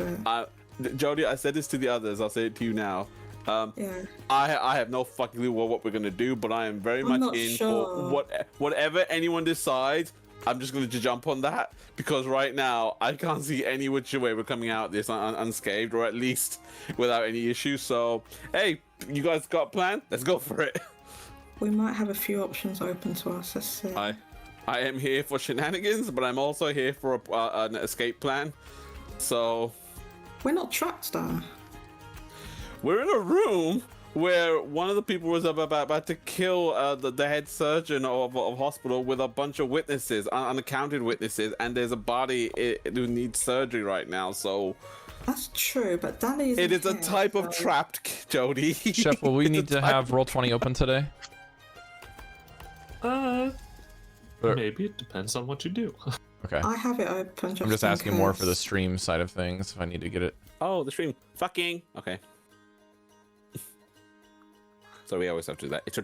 do it. Jodie, I said this to the others. I'll say it to you now. Yeah. I have no fucking clue what we're gonna do, but I am very much in for whatever anyone decides. I'm just gonna jump on that because right now I can't see any which way we're coming out this unscathed, or at least without any issues. So, hey, you guys got a plan? Let's go for it. We might have a few options open to us. Let's see. I am here for shenanigans, but I'm also here for an escape plan. So we're not trapped, though. We're in a room where one of the people was about to kill the head surgeon of hospital with a bunch of witnesses, unaccounted witnesses, and there's a body who needs surgery right now. So that's true, but Danny is. It is a type of trapped, Jodie. Chef, will we need to have Roll20 open today? Maybe it depends on what you do. Okay. I have it open. I'm just asking more for the stream side of things if I need to get it. Oh, the stream. Fucking. Okay. So we always have to do that. It's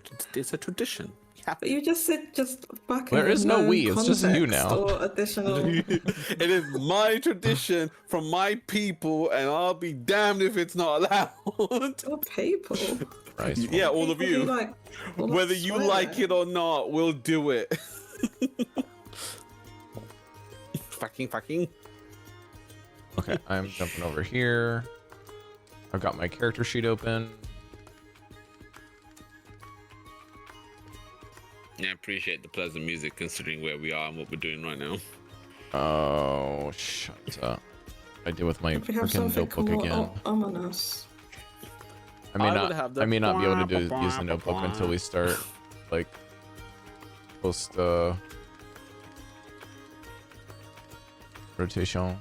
a tradition. But you just said just fucking. There is no we. It's just you now. Or additional. It is my tradition from my people, and I'll be damned if it's not allowed. Your people. Right. Yeah, all of you. Whether you like it or not, we'll do it. Fucking. Okay, I'm jumping over here. I've got my character sheet open. Yeah, I appreciate the pleasant music considering where we are and what we're doing right now. Oh, shut up. I did with my freaking notebook again. Ominous. I may not be able to use the notebook until we start, like, post rotation.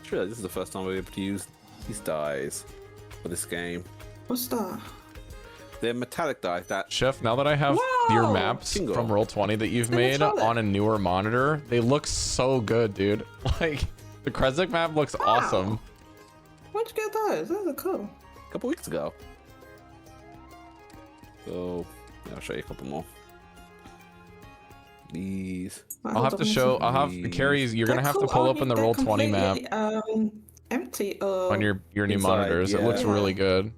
Sure, this is the first time we're able to use these dies for this game. What's that? They're metallic dice. Chef, now that I have your maps from Roll20 that you've made on a newer monitor, they look so good, dude. Like, the Crescent map looks awesome. Where'd you get those? Those are cool. A couple weeks ago. So, yeah, I'll show you a couple more. These. I'll have Cari, you're gonna have to pull open the Roll20 map. Empty. On your new monitors. Yeah. It looks really good.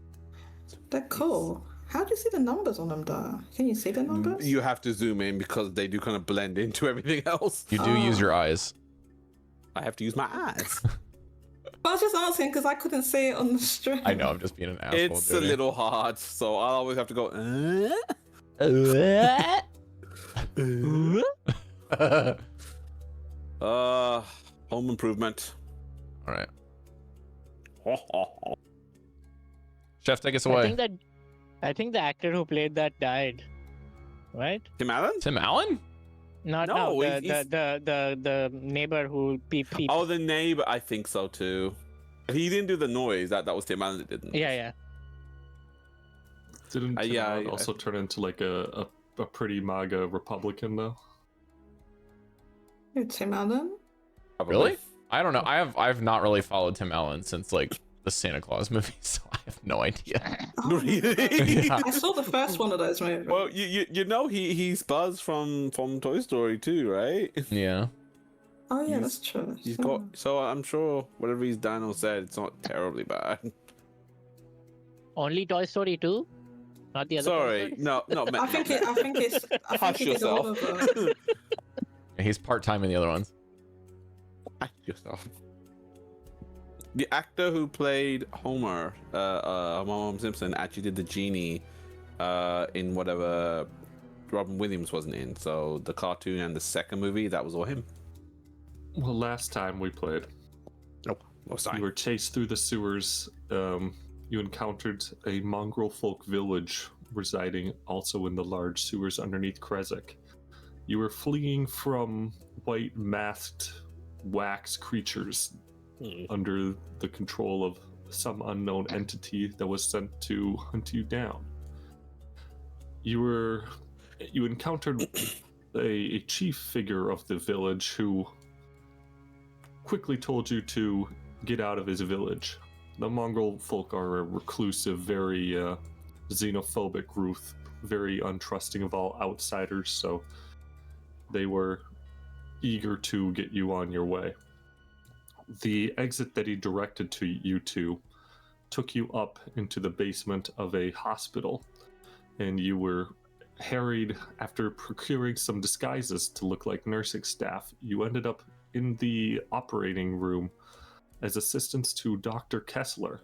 They're cool. How do you see the numbers on them, though? Can you see the numbers? You have to zoom in because they do kind of blend into everything else. You do use your eyes. I have to use my eyes. I was just asking because I couldn't see it on the stream. I know, I'm just being an asshole. It's a little hard, so I'll always have to go. Home improvement. All right. Chef, take us away. I think the actor who played that died, right? Tim Allen? Tim Allen? The neighbor who peeped. Oh, the neighbor. I think so too. He didn't do the noise. That was Tim Allen that didn't. Yeah. Didn't Tim Allen also turn into like a pretty MAGA Republican though? Tim Allen? Probably. Really? I don't know. I've not really followed Tim Allen since like the Santa Claus movie, so I have no idea. Oh, really? Yeah. I saw the first one of those movies. Well, you know he's Buzz from Toy Story too, right? Yeah. Oh yeah, that's true. He's got, so I'm sure whatever he's done or said, it's not terribly bad. Only Toy Story 2? Not the other. Sorry, no. I think it's. Hush yourself. He's part-time in the other ones. Hush yourself. The actor who played Homer, Homer Simpson, actually did the genie in whatever Robin Williams wasn't in. So the cartoon and the second movie, that was all him. Well, last time we played, sorry. You were chased through the sewers. You encountered a mongrel folk village residing also in the large sewers underneath Crescent. You were fleeing from white masked wax creatures under the control of some unknown entity that was sent to hunt you down. You encountered a chief figure of the village who quickly told you to get out of his village. The Mongol folk are a reclusive, very xenophobic group, very untrusting of all outsiders, so they were eager to get you on your way. The exit that he directed to you two took you up into the basement of a hospital, and you were harried after procuring some disguises to look like nursing staff. You ended up in the operating room as assistants to Dr. Kessler,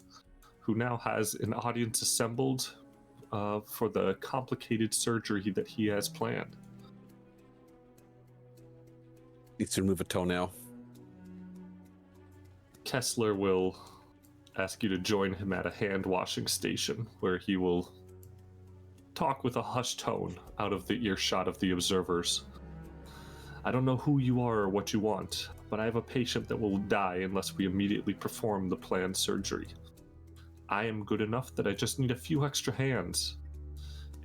who now has an audience assembled for the complicated surgery that he has planned. Needs to remove a toenail. Kessler will ask you to join him at a hand washing station, where he will talk with a hushed tone out of the earshot of the observers. I don't know who you are or what you want, but I have a patient that will die unless we immediately perform the planned surgery. I am good enough that I just need a few extra hands.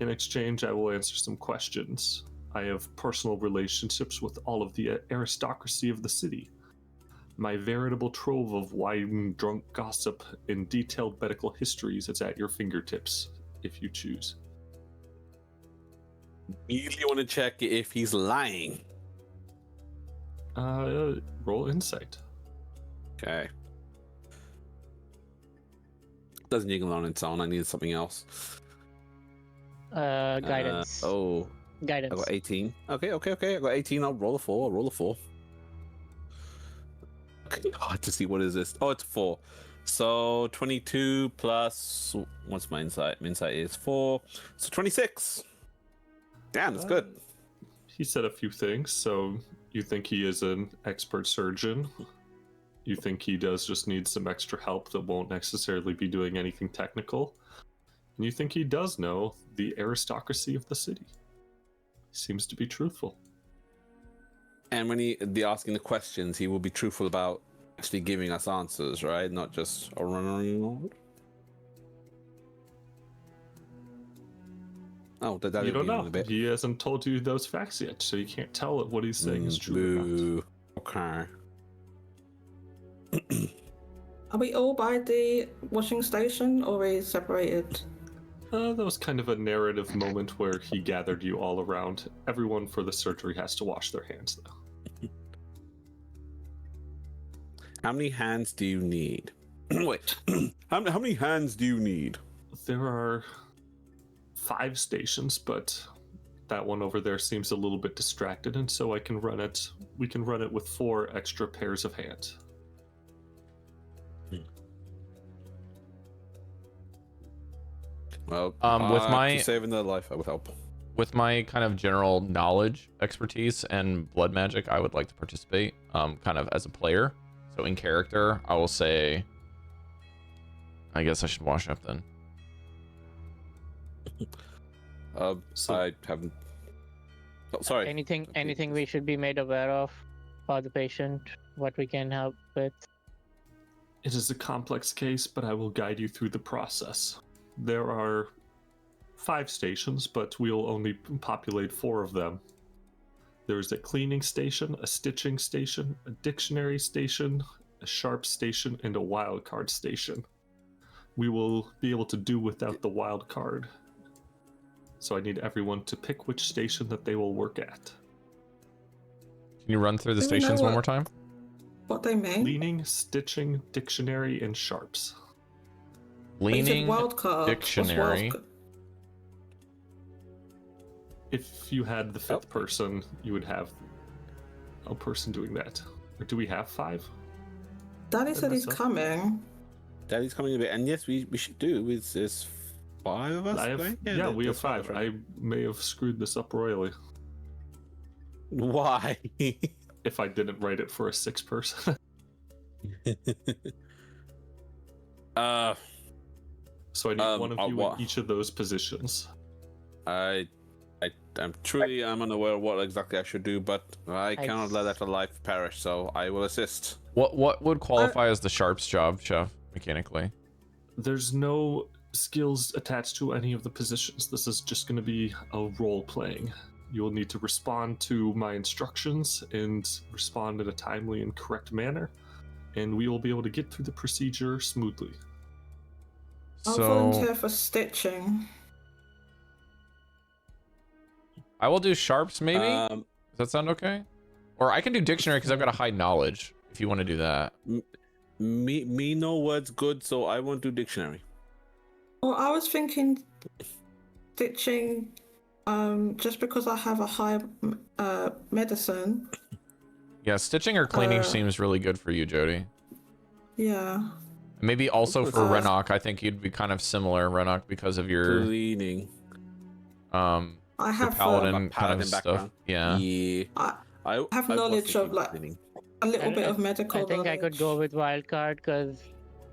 In exchange, I will answer some questions. I have personal relationships with all of the aristocracy of the city. My veritable trove of wine drunk gossip and detailed medical histories is at your fingertips, if you choose. Immediately want to check if he's lying. Roll insight. Okay. Doesn't jiggle on its own. I need something else. Guidance. Guidance. I got 18. Okay. I got 18. I'll roll a 4. Okay, hard to see. What is this? Oh, it's 4. So 22 plus, what's my insight? My insight is 4. So 26. Damn, that's good. He said a few things. So you think he is an expert surgeon. You think he does just need some extra help that won't necessarily be doing anything technical. And you think he does know the aristocracy of the city. Seems to be truthful. And when he be asking the questions, he will be truthful about actually giving us answers, right? Not just a run. Oh, that you don't know. He hasn't told you those facts yet, so you can't tell if what he's saying is true or not. Okay. Are we all by the washing station, or are we separated? That was kind of a narrative moment where he gathered you all around. Everyone for the surgery has to wash their hands, though. How many hands do you need? Wait, how many hands do you need? There are 5 stations, but that one over there seems a little bit distracted, and so I can run it. We can run it with 4 extra pairs of hands. Well, with my saving their life, I would help. With my kind of general knowledge, expertise, and blood magic, I would like to participate, kind of as a player. So in character, I will say, I guess I should wash up then. I haven't. Oh, sorry. Anything we should be made aware of for the patient? What we can help with? It is a complex case, but I will guide you through the process. There are 5 stations, but we'll only populate 4 of them. There's a cleaning station, a stitching station, a dictionary station, a sharp station, and a wild card station. We will be able to do without the wild card. So I need everyone to pick which station that they will work at. Can you run through the stations one more time? What they mean? Cleaning, stitching, dictionary, and sharps. Leaning, dictionary. If you had the 5th person, you would have a person doing that. Or do we have 5? Daddy said he's coming. Daddy's coming a bit, and yes, we should do. It's 5 of us. We have 5. I may have screwed this up royally. Why? If I didn't write it for a 6th person. So I need one of you in each of those positions. I'm unaware of what exactly I should do, but I cannot let that life perish, so I will assist. What would qualify as the sharp's job, Chef, mechanically? There's no skills attached to any of the positions. This is just going to be a role playing. You will need to respond to my instructions and respond in a timely and correct manner, and we will be able to get through the procedure smoothly. I'll volunteer for stitching. I will do sharps, maybe? Does that sound okay? Or I can do dictionary because I've got a high knowledage, if you want to do that. Me know words good, so I won't do dictionary. Well, I was thinking stitching, just because I have a high medicine. Yeah, stitching or cleaning seems really good for you, Jodie. Yeah. Maybe also for Renok, I think you'd be kind of similar, Renok, because of your cleaning. I have paladin kind paladin of background. stuff. Yeah. I have knowledge of like cleaning. a little bit of medical. I think I could go with wildcard because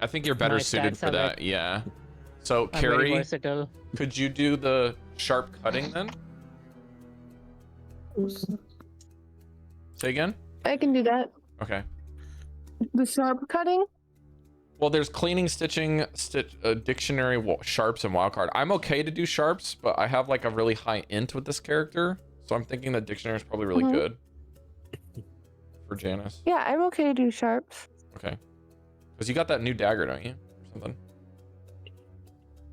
I think you're better my suited stats for are that. like- Yeah. So, I'm very Cari, versatile. could you do the sharp cutting then? Say again? I can do that. Okay. The sharp cutting? Well, there's cleaning, stitching, dictionary, sharps, and wildcard. I'm okay to do sharps, but I have like a really high int with this character, so I'm thinking that dictionary is probably really good for Janus. Yeah, I'm okay to do sharps. Okay. Because you got that new dagger, don't you? Or something.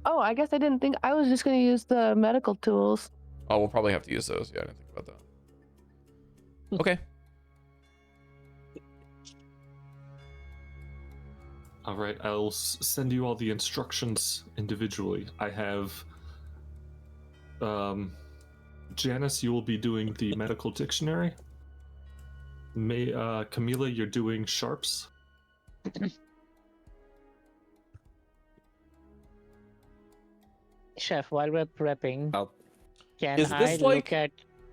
Oh, I guess I didn't think. I was just going to use the medical tools. Oh, we'll probably have to use those. Yeah, I didn't think about that. Okay. All right, I'll send you all the instructions individually. I have Janus, you will be doing the medical dictionary. Chamilla, you're doing sharps. Chef, while we're prepping, can Is I this like- look at?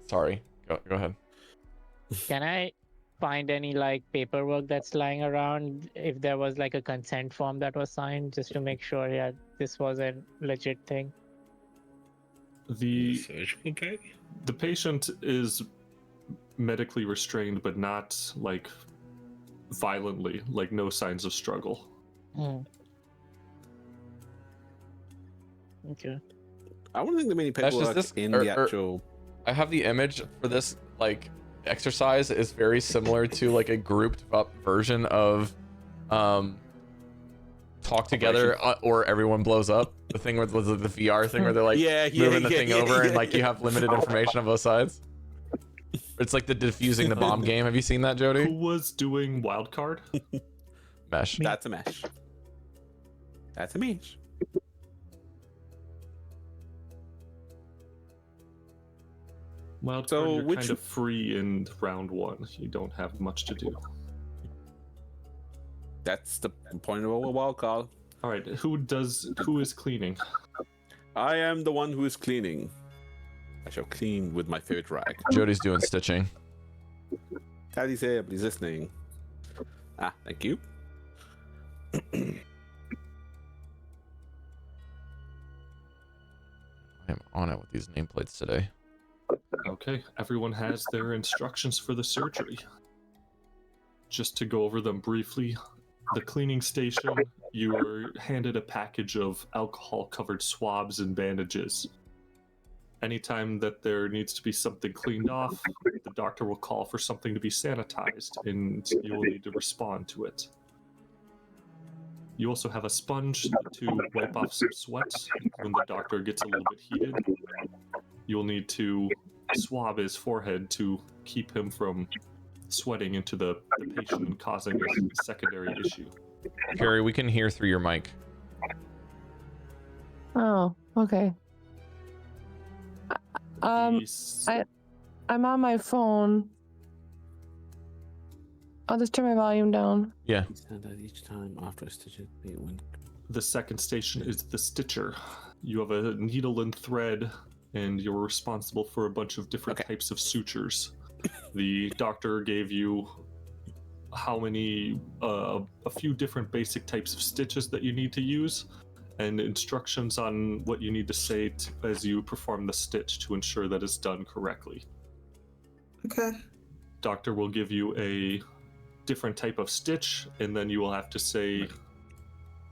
Sorry. Go ahead. Can I find any like paperwork that's lying around? If there was like a consent form that was signed, just to make sure, yeah, this was a legit thing. The patient is medically restrained, but not like violently, like no signs of struggle. Okay. I wouldn't think there many That's paperwork just this- in the actual. I have the image for this like exercise is very similar to like a grouped up version of talk together or everyone blows up. The thing with was it the VR thing where they're like moving the thing over and like you have limited information on both sides. It's like the defusing the bomb game. Have you seen that, Jodie? Who was doing wildcard? Mesh. That's a mesh. That's a mesh. Wildcard, So you're which- kind of free in round one. You don't have much to do. That's the point of a wild card. All right, who is cleaning? I am the one who is cleaning. I shall clean with my favorite rag. Jodie's doing stitching. Daddy's here, but he's listening. Ah, thank you. I am on it with these nameplates today. Okay, everyone has their instructions for the surgery. Just to go over them briefly, the cleaning station, you were handed a package of alcohol-covered swabs and bandages. Anytime that there needs to be something cleaned off, the doctor will call for something to be sanitized, and you will need to respond to it. You also have a sponge to wipe off some sweat when the doctor gets a little bit heated. You'll need to swab his forehead to keep him from sweating into the patient and causing a secondary issue. Cari, we can hear through your mic. Oh, okay. The I'm on my phone. I'll just turn my volume down. Yeah. Stand out each time after a stitch is being when. The second station is the stitcher. You have a needle and thread, and you're responsible for a bunch of different types of sutures. The doctor gave you a few different basic types of stitches that you need to use, and instructions on what you need to say as you perform the stitch to ensure that it's done correctly. Okay. Doctor will give you a different type of stitch, and then you will have to say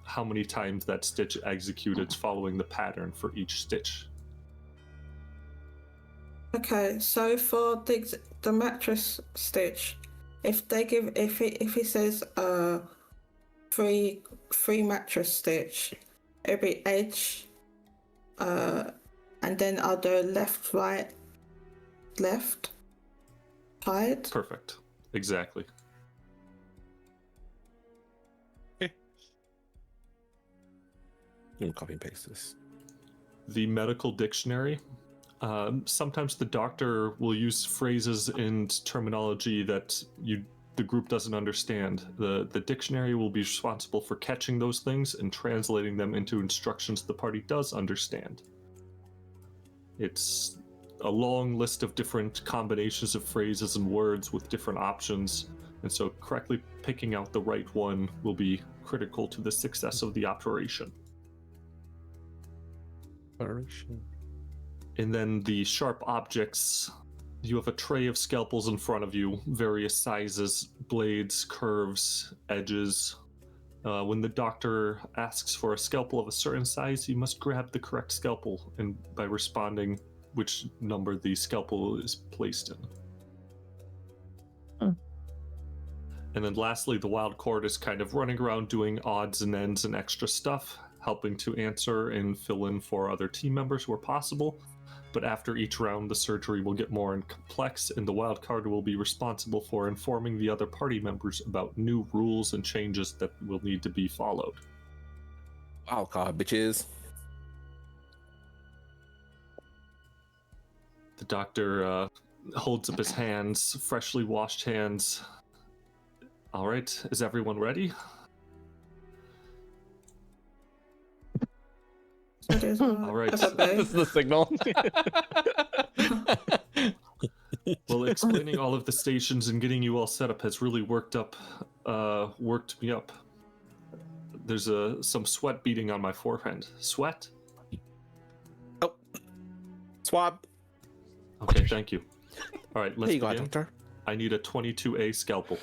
how many times that stitch executed following the pattern for each stitch. Okay, so for the mattress stitch, if he says three mattress stitch, every edge, and then I'll do left, right, left, side. Perfect. Exactly. I'm copy and paste this. The medical dictionary. Sometimes the doctor will use phrases and terminology that the group doesn't understand. The dictionary will be responsible for catching those things and translating them into instructions the party does understand. It's a long list of different combinations of phrases and words with different options, and so correctly picking out the right one will be critical to the success of the operation. And then the sharp objects. You have a tray of scalpels in front of you, various sizes, blades, curves, edges. When the doctor asks for a scalpel of a certain size, you must grab the correct scalpel, and by responding which number the scalpel is placed in. And then lastly, the wild cord is kind of running around doing odds and ends and extra stuff, helping to answer and fill in for other team members where possible. But after each round, the surgery will get more complex, and the wild card will be responsible for informing the other party members about new rules and changes that will need to be followed. Wild card, bitches. The doctor holds up his hands, freshly washed hands. All right, is everyone ready? All right. This is the signal. Well, explaining all of the stations and getting you all set up has really worked me up. There's some sweat beating on my forehead. Sweat? Oh. Swab. Okay, thank you. All right, let's Here you begin. go, doctor. I need a 22A scalpel.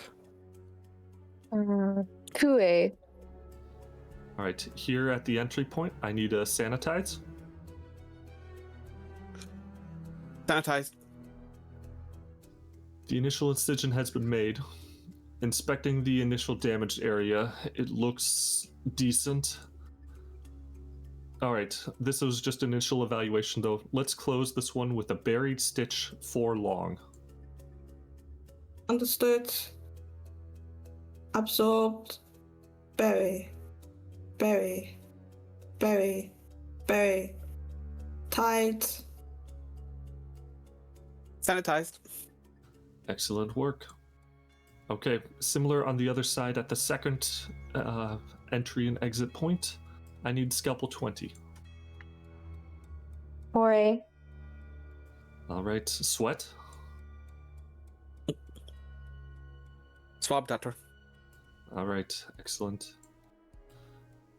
2A. All right, here at the entry point, I need a sanitize. Sanitized. The initial incision has been made. Inspecting the initial damaged area, it looks decent. All right, this was just initial evaluation though. Let's close this one with a buried stitch 4 long. Understood. Absorbed. Bury. Bury. Bury. Bury. Tied. Sanitized. Excellent work. Okay, similar on the other side at the second entry and exit point. I need scalpel 20. 4A. All right, sweat. Swab, doctor. All right, excellent.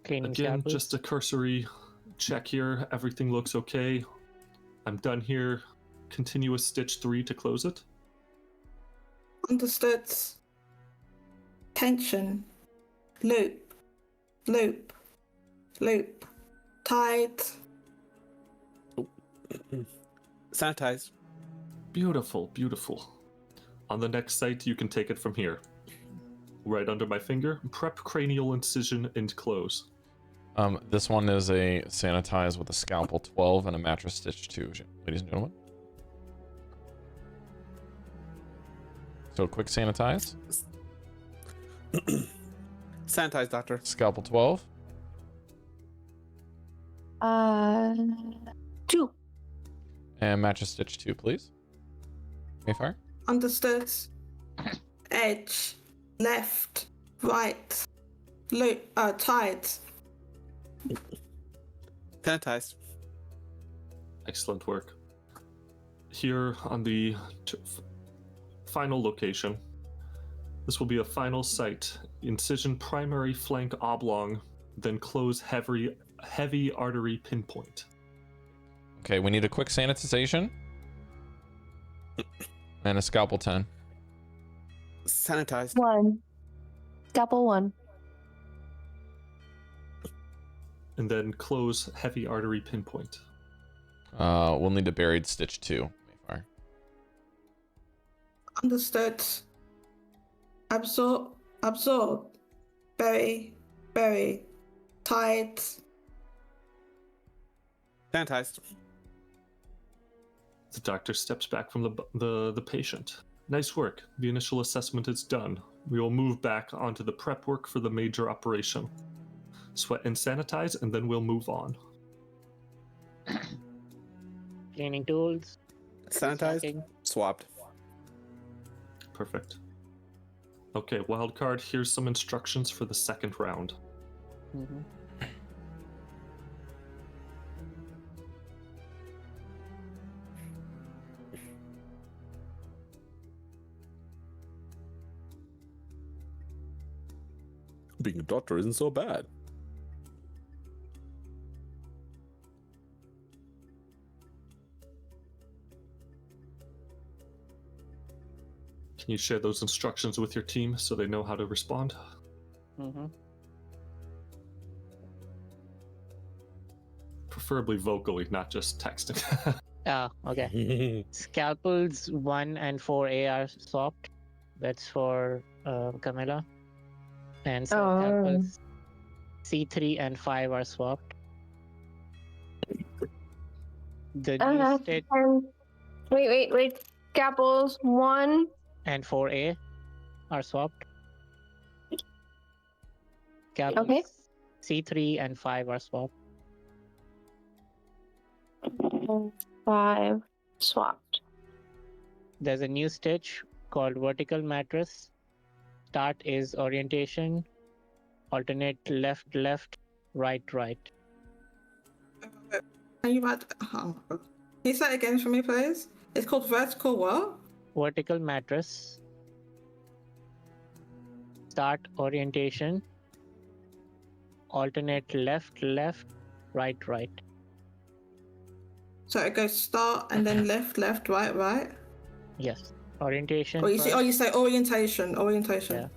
Cleaning Again, scalpels. just a cursory check here. Everything looks okay. I'm done here. Continuous stitch 3 to close it. Understood. Tension. Loop. Loop. Loop. Tied. Sanitized. Beautiful, beautiful. On the next site, you can take it from here. Right under my finger, prep cranial incision and close. This one is a sanitize with a scalpel 12 and a mattress stitch 2, ladies and gentlemen. So quick sanitize. Sanitized, doctor. Scalpel 12. 2. And mattress stitch 2, please. Maefyre. Understood. Edge. Left. Right. Loop. Tied. Sanitized. Excellent work. Here on the final location, this will be a final site. Incision primary flank oblong, then close heavy artery pinpoint. Okay, we need a quick sanitization. And a scalpel 10. Sanitized. 1. Scalpel 1. And then close heavy artery pinpoint. We'll need a buried stitch 2, Maefyre. Understood. Absorb. Absorb. Bury. Bury. Tied. Sanitized. The doctor steps back from the patient. Nice work. The initial assessment is done. We will move back onto the prep work for the major operation. sweat and sanitize, and then we'll move on. Cleaning tools. Sanitized, Stocking. swapped. Perfect. Okay, wildcard, here's some instructions for the second round. Mm-hmm. Being a doctor isn't so bad. Can you share those instructions with your team so they know how to respond? Mm-hmm. Preferably vocally, not just texting. Okay. Scalpels 1 and 4A are swapped. That's for Chamilla. And scalpels C3 and 5 are swapped. The new state Wait. Scalpels 1 and 4A are swapped. Scalpels Okay. C3 and 5 are swapped. 5 swapped. There's a new stitch called vertical mattress. Start is orientation, alternate left, left, right, right. Can you add? Oh, can you say it again for me, please? It's called vertical what? Vertical mattress. Start orientation, alternate left, left, right, right. So it goes start and then left, left, right, right. Yes. Orientation. Or you first, say orientation.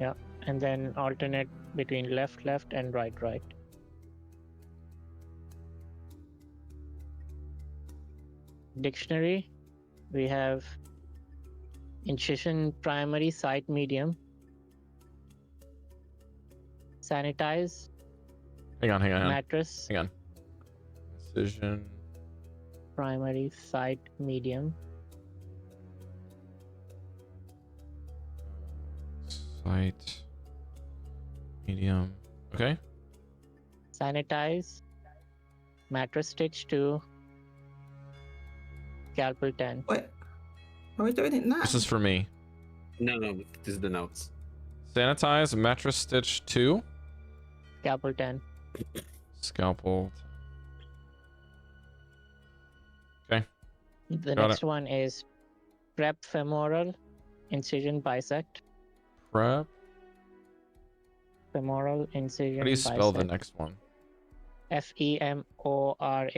Yeah. And then alternate between left, left, and right, right. Dictionary. We have incision primary, sight medium. Sanitize. Hang on. Mattress. Hang on. Incision. Primary, sight medium. Sight. Medium. Okay. Sanitize. Mattress stitch 2. Scalpel 10. Wait, are we doing it now? This is for me. No, this is the notes. Sanitize, mattress stitch 2. Scalpel 10. Scalpel. Okay. The Got next one is prep femoral, incision bisect. Prep. Femoral incision. How do you spell the bisect. next one? Femoral.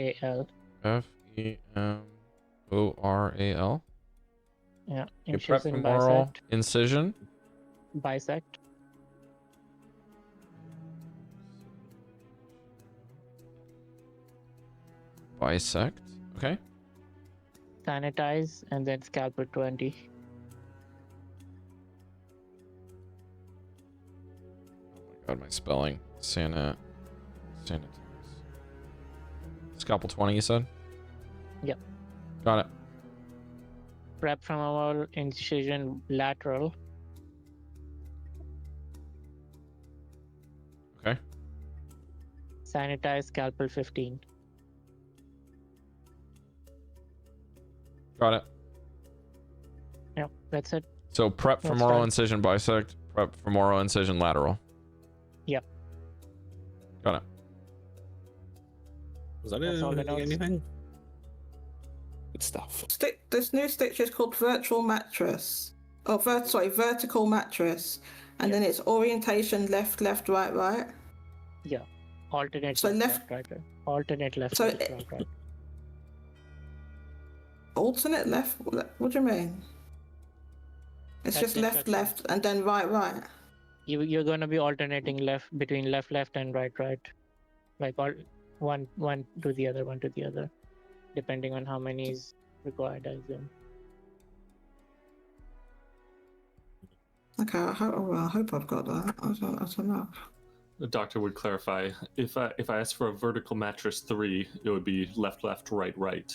Femoral. Yeah. Okay, prep Incision femoral bisect. incision. Bisect. Bisect. Okay. Sanitize and then scalpel 20. Oh my god, my spelling. Sanitize. Scalpel 20, you said? Yep. Got it. Prep femoral incision lateral. Okay. Sanitize scalpel 15. Got it. Yep, that's it. So prep That's femoral done. incision bisect, prep femoral incision lateral. Yep. Got it. Was that That's all the notes. anything? Good stuff. This new stitch is called virtual mattress. Oh, vertical mattress. And then it's orientation left, left, right, right. Yeah. Alternate So left, right, right. Alternate left, So left, it- right, right. Alternate left? What do you mean? It's That's just the left, instruction. left, and then right, right. You're gonna be alternating between left, and right, right. Like one to the other, one to the other, depending on how many is required, I assume. Okay, I hope I've got that. I don't know. The doctor would clarify, if I asked for a vertical mattress 3, it would be left, left, right, right.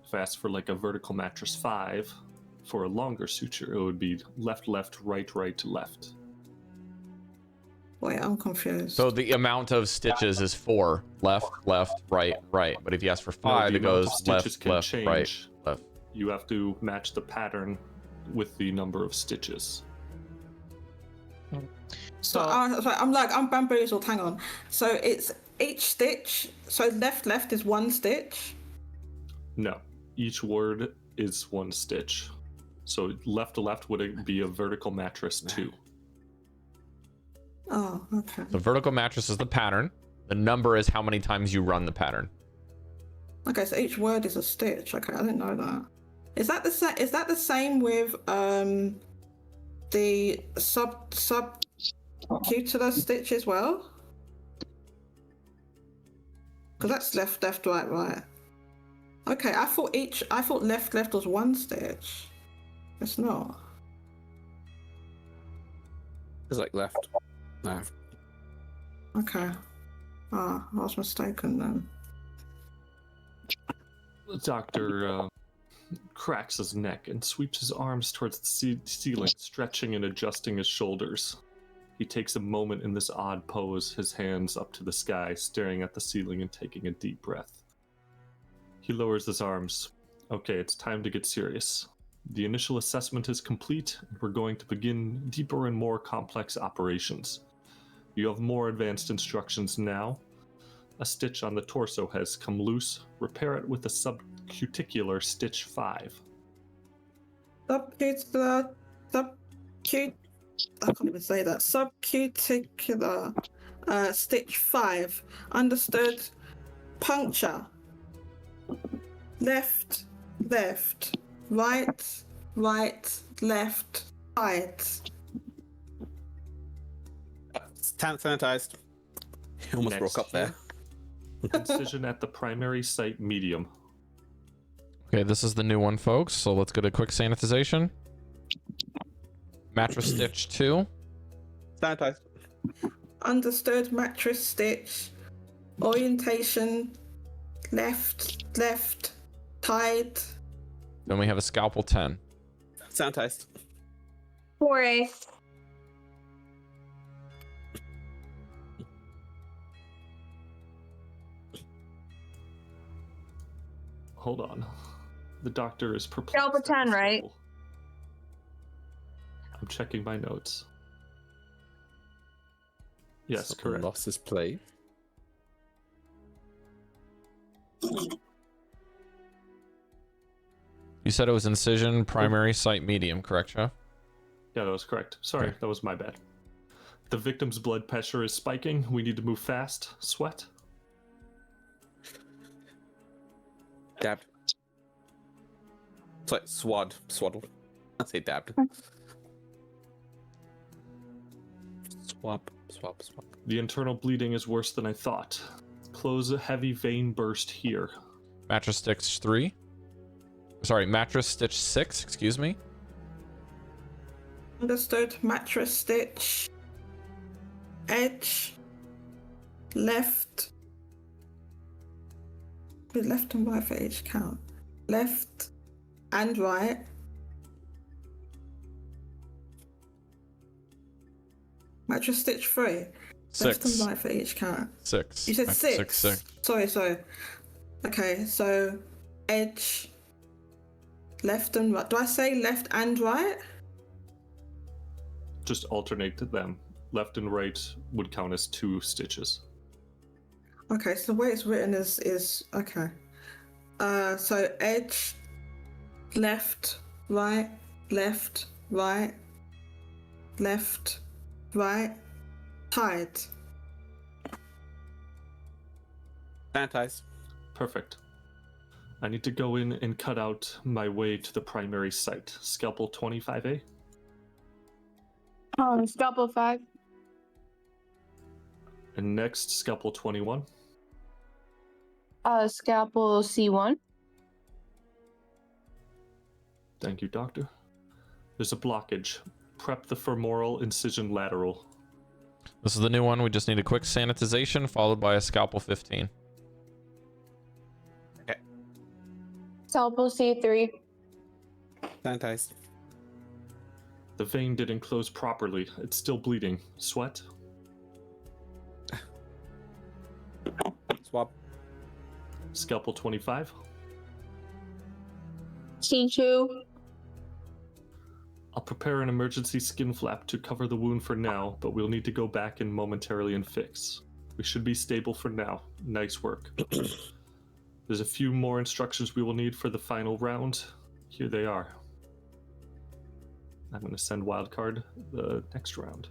If I asked for like a vertical mattress 5, for a longer suture, it would be left, left, right, right, left. Wait, I'm confused. So the amount of stitches is 4. Left, left, right, right. But if you ask for 5, the it amount of goes stitches left, can left, change. right, left. You have to match the pattern with the number of stitches. So I'm bamboozled. Hang on. So it's each stitch. So left is 1 stitch. No, each word is 1 stitch. So left to left would be a vertical mattress 2. Oh, okay. The vertical mattress is the pattern. The number is how many times you run the pattern. Okay, so each word is a stitch. Okay, I didn't know that. Is that the same? Is that the same with the subcutilar stitch as well? Because that's left, left, right, right. Okay, I thought left, left was 1 stitch. It's not. It's like left. No. Okay. Ah, I was mistaken then. The doctor cracks his neck and sweeps his arms towards the ceiling, stretching and adjusting his shoulders. He takes a moment in this odd pose, his hands up to the sky, staring at the ceiling and taking a deep breath. He lowers his arms. Okay, it's time to get serious. The initial assessment is complete, and we're going to begin deeper and more complex operations. You have more advanced instructions now. A stitch on the torso has come loose. Repair it with a subcuticular stitch 5. I can't even say that. Subcuticular stitch 5. Understood. Puncture. Left, left, right, right, left, right. Sanitized. He almost broke up there. Incision at the primary site medium. Okay, this is the new one, folks. So let's get a quick sanitization. Mattress stitch 2. Sanitized. Understood. Mattress stitch. Orientation. Left, left, tied. Then we have a scalpel 10. Sanitized. 4A. Hold on. The doctor is perplexed. Scalpel 10, right? I'm checking my notes. Yes, Someone correct. lost his plate. You said it was incision, primary site, medium, correct, Chef? Yeah, that was correct. Sorry, Okay. that was my bad. The victim's blood pressure is spiking. We need to move fast. Sweat. Dabbed. It's like swaddled. I say dabbed. Swap. The internal bleeding is worse than I thought. Close a heavy vein burst here. Mattress stitch 3. Sorry, mattress stitch 6, excuse me. Understood. Mattress stitch. Edge. Left. Be left and right for each count. Left and right. Mattress stitch 3. 6. Left and right for each count. 6. You said Mattress 6. Sorry. Okay, so edge. Left and right. Do I say left and right? Just alternate them. Left and right would count as 2 stitches. Okay, so the way it's written is okay. So edge, left, right, left, right, left, right, tied. Sanitized. Perfect. I need to go in and cut out my way to the primary site. Scalpel 25A. Scalpel 5. And next, scalpel 21. Scalpel C1. Thank you, doctor. There's a blockage. Prep the femoral incision lateral. This is the new one. We just need a quick sanitization followed by a scalpel 15. Scalpel C3. Sanitized. The vein didn't close properly. It's still bleeding. Sweat. Swap. Scalpel 25. C2. I'll prepare an emergency skin flap to cover the wound for now, but we'll need to go back in momentarily and fix. We should be stable for now. Nice work. There's a few more instructions we will need for the final round. Here they are. I'm going to send wildcard the next round.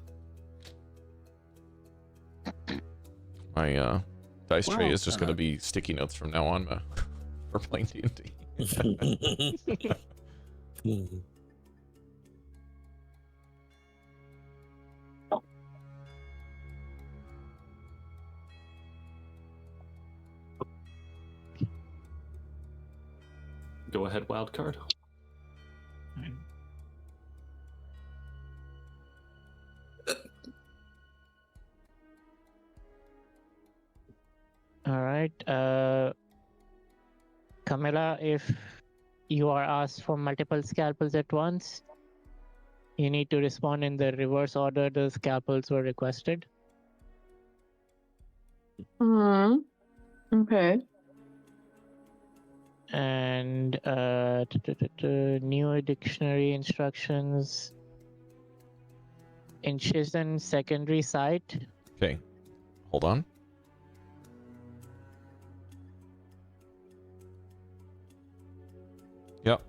My dice tray is just going to be sticky notes from now on for playing D&D. Go ahead, wildcard. All right. Chamilla, if you are asked for multiple scalpels at once, you need to respond in the reverse order the scalpels were requested. Okay. And new dictionary instructions. Incision secondary site. Okay, hold on. Yep.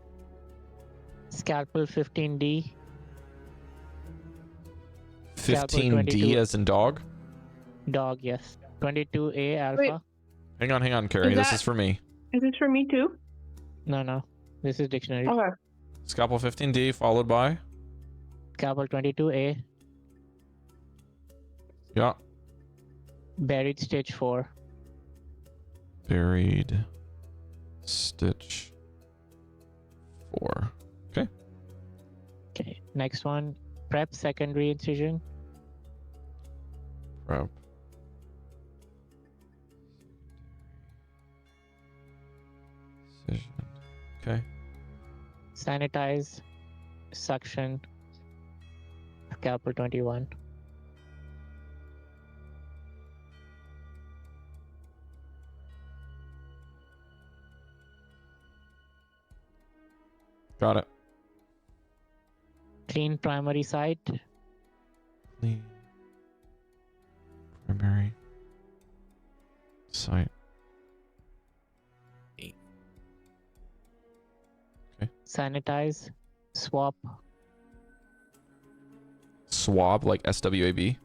Scalpel 15D. 15D as in dog? Dog, yes. 22A alpha. Wait. Hang on, Cari. This that- is for me. Is this for me too? No. This is dictionary. Okay. Scalpel 15D followed by? Scalpel 22A. Yeah. Buried Stitch 4. Buried Stitch 4. Okay. Okay. Next one. Prep secondary incision. Prep. Incision. Okay. Sanitize. Suction. Scalpel 21. Got it. Clean primary site. Clean primary site. Sanitize. Swap. Swab, like SWAB.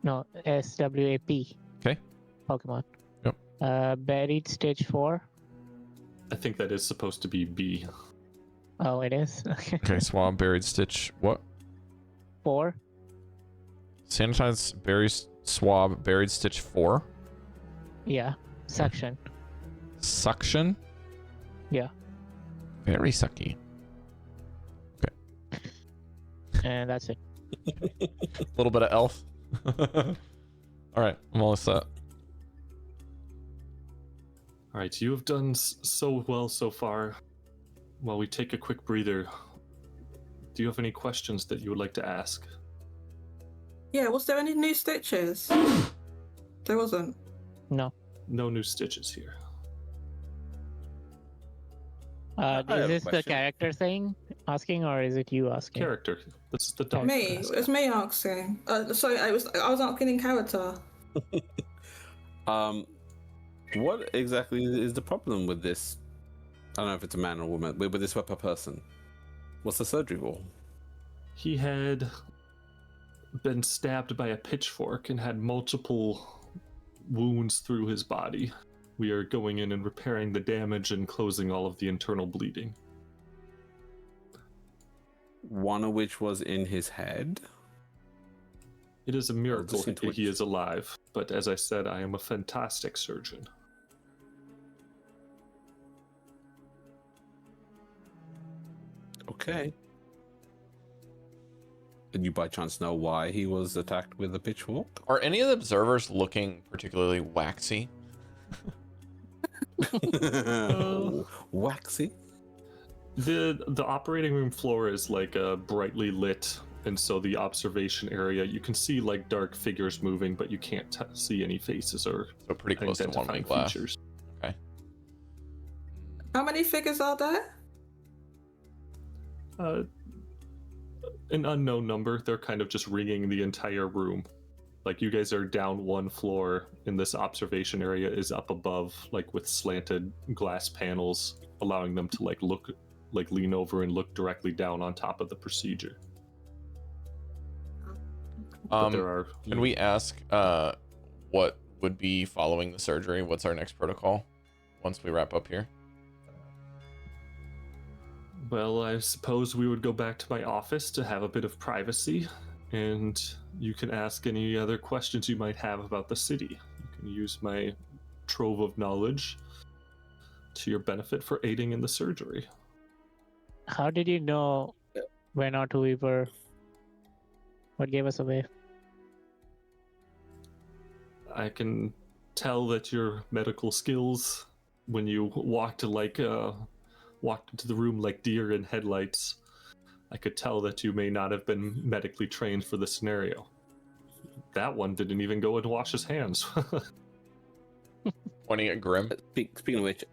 No, SWAP. Okay. Pokemon. Yep. Buried Stitch 4. I think that is supposed to be B. Oh, it is? Okay, swab, buried stitch. What? 4. Sanitize, swab, buried stitch 4. Yeah. Suction. Suction. Yeah. Very sucky. And that's it. A little bit of elf. All right, I'm all set. All right, you have done so well so far. While we take a quick breather, do you have any questions that you would like to ask? Yeah, was there any new stitches? There wasn't. No. No new stitches here. have Is a this the question. character asking, or is it you asking? Character. This is the dog. Me. It was me asking. Sorry, I was asking in character. What exactly is the problem with this? I don't know if it's a man or a woman. With this weapon person, what's the surgery for? He had been stabbed by a pitchfork and had multiple wounds through his body. We are going in and repairing the damage and closing all of the internal bleeding. One of which was in his head. It is a miracle seem to that he is alive, but as I said, I am a fantastic surgeon. Okay. Did you by chance know why he was attacked with a pitchfork? Are any of the observers looking particularly waxy? Waxy? The operating room floor is like a brightly lit And so the observation area, you can see like dark figures moving, but you can't see any faces or So pretty close to one-way identifying glass. features. Okay. How many figures are there? An unknown number. They're kind of just ringing the entire room. Like you guys are down one floor, and this observation area is up above, like with slanted glass panels, allowing them to lean over and look directly down on top of the procedure. But there are. Can we ask what would be following the surgery? What's our next protocol once we wrap up here? Well, I suppose we would go back to my office to have a bit of privacy, and you can ask any other questions you might have about the city. You can use my trove of knowledge to your benefit for aiding in the surgery. How did you know we're not who we were? What gave us away? I can tell that your medical skills, when you walked into the room like deer in headlights, I could tell that you may not have been medically trained for the scenario. That one didn't even go and wash his hands. Pointing at Grim. Speaking of which,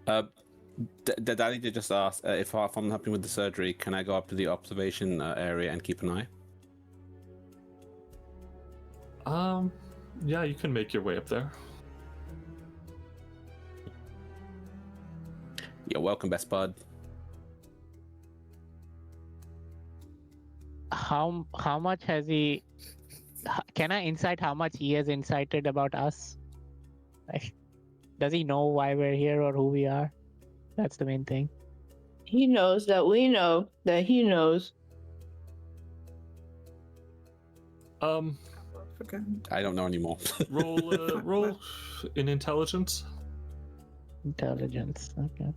Daddy did just ask if I'm happy with the surgery, can I go up to the observation area and keep an eye? Yeah, you can make your way up there. You're welcome, best bud. How much has he? Can I insight how much he has incited about us? Like, does he know why we're here or who we are? That's the main thing. He knows that we know that he knows. I don't know anymore. roll in intelligence. Intelligence. Okay.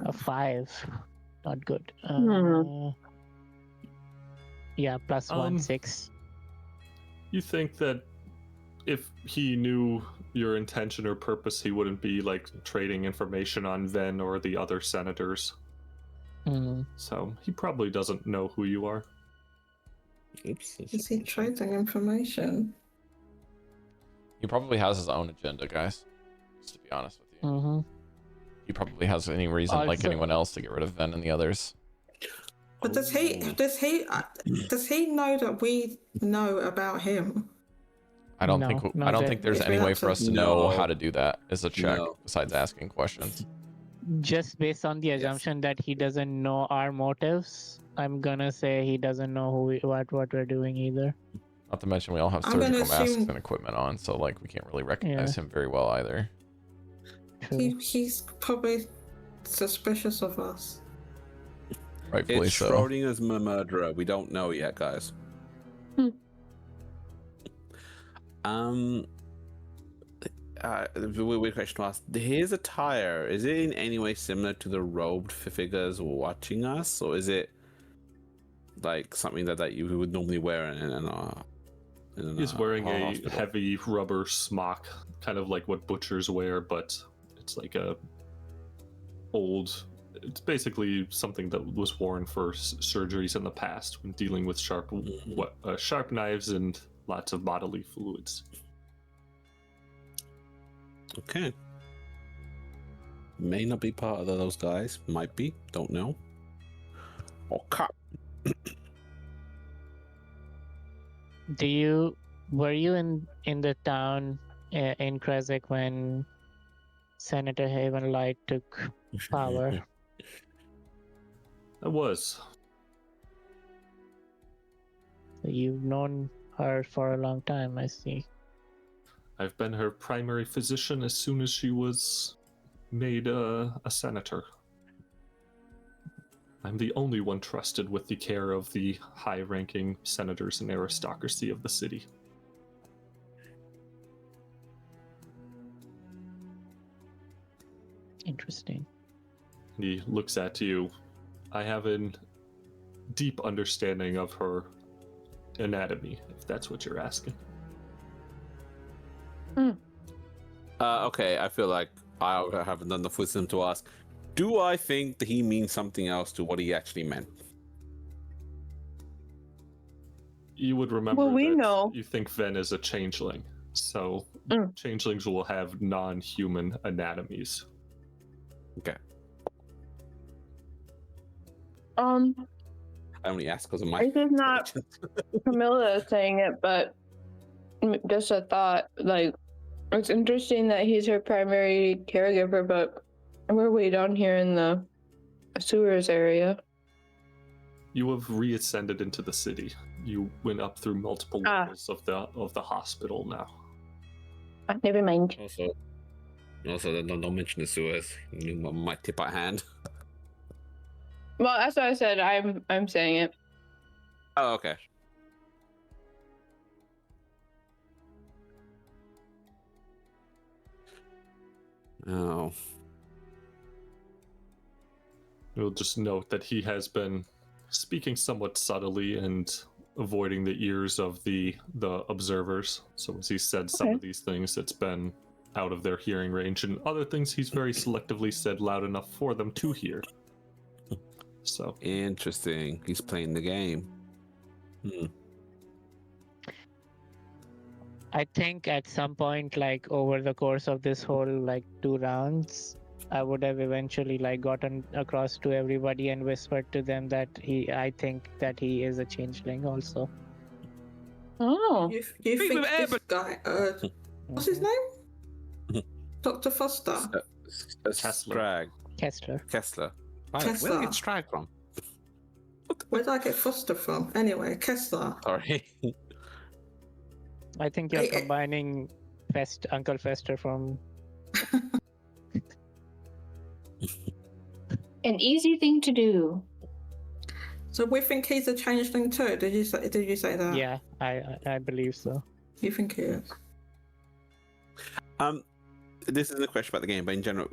A 5. Not good. Yeah, plus 1, 6. You think that if he knew your intention or purpose, he wouldn't be like trading information on Ven or the other senators. So he probably doesn't know who you are. Oops. Is he trading information? He probably has his own agenda, guys. Just to be honest with you. He probably has any reason, like Also- anyone else, to get rid of Ven and the others. But does he know that we know about him? I don't No, think not I don't yet. think there's If any we way have for us to to- know No. how to do that as a check No. besides asking questions. Just based on the assumption that he doesn't know our motives, I'm gonna say he doesn't know what we're doing either. Not to mention we all have I'm gonna surgical masks assume- and equipment on, so like we can't really recognize him very well either. True. He's probably suspicious of us. Rightfully It's so. Schrodinger's murderer. We don't know yet, guys. Weird question to ask. His attire, is it in any way similar to the robed figures watching us, or is it like something that you would normally wear He's wearing a hospital? heavy rubber smock, kind of like what butchers wear, but it's like it's basically something that was worn for surgeries in the past when dealing with sharp knives and lots of bodily fluids. Okay. May not be part of those guys. Might be. Don't know. Okay. Were you in the town in Kresik when Senator Haven Light took power? I was. You've known her for a long time, I see. I've been her primary physician as soon as she was made a senator. I'm the only one trusted with the care of the high-ranking senators and aristocracy of the city. Interesting. He looks at you. I have a deep understanding of her anatomy, if that's what you're asking. Okay, I feel like I haven't done the wisdom to ask. Do I think that he means something else to what he actually meant? You would remember Well, we that know. you think Ven is a changeling, so Mm. changelings will have non-human anatomies. Okay. Um, I only ask because of my. this is not Chamilla saying it, but just a thought. Like, it's interesting that he's her primary caregiver, but we're way down here in the sewers area. You have reascended into the city. You went up through multiple levels of the hospital now. Never mind. Also, don't mention the sewers. You might tip our hand. Well, that's what I said. I'm saying it. Oh, okay. Oh. You'll just note that he has been speaking somewhat subtly and avoiding the ears of the observers. So as he said some of these things, it's been out of their hearing range, and other things he's very selectively said loud enough for them to hear. So Interesting. He's playing the game. I think at some point, like over the course of this whole like 2 rounds, I would have eventually like gotten across to everybody and whispered to them that I think that he is a changeling also. Oh. You think this guy, what's his name? Dr. Foster? Strahd. Kessler. Kessler. Kessler. Where did I get Strahd from? Where did I get Foster from? Anyway, Kessler. Sorry. I think you're combining Uncle Fester from. An easy thing to do. So we think he's a changeling too. Did you say that? Yeah, I believe so. You think he is? This isn't a question about the game, but in general,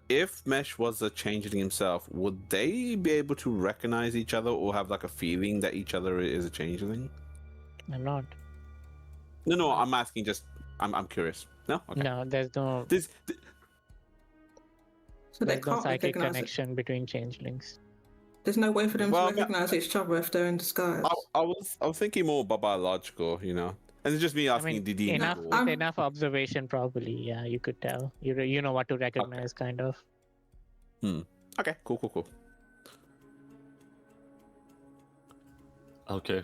if Mesh was a changeling himself, would they be able to recognize each other or have like a feeling that each other is a changeling? I'm not. No, I'm asking. Just, I'm curious. No, okay. No, there's no. So they There's no can't psychic recognize it. connection between changelings. There's no way for them to recognize each other if they're in disguise. I was thinking more about biological, you know. And it's just me asking, did he enough know? with enough observation? Probably, yeah, you could tell. You know what to recognize, kind of. Okay, cool. Okay.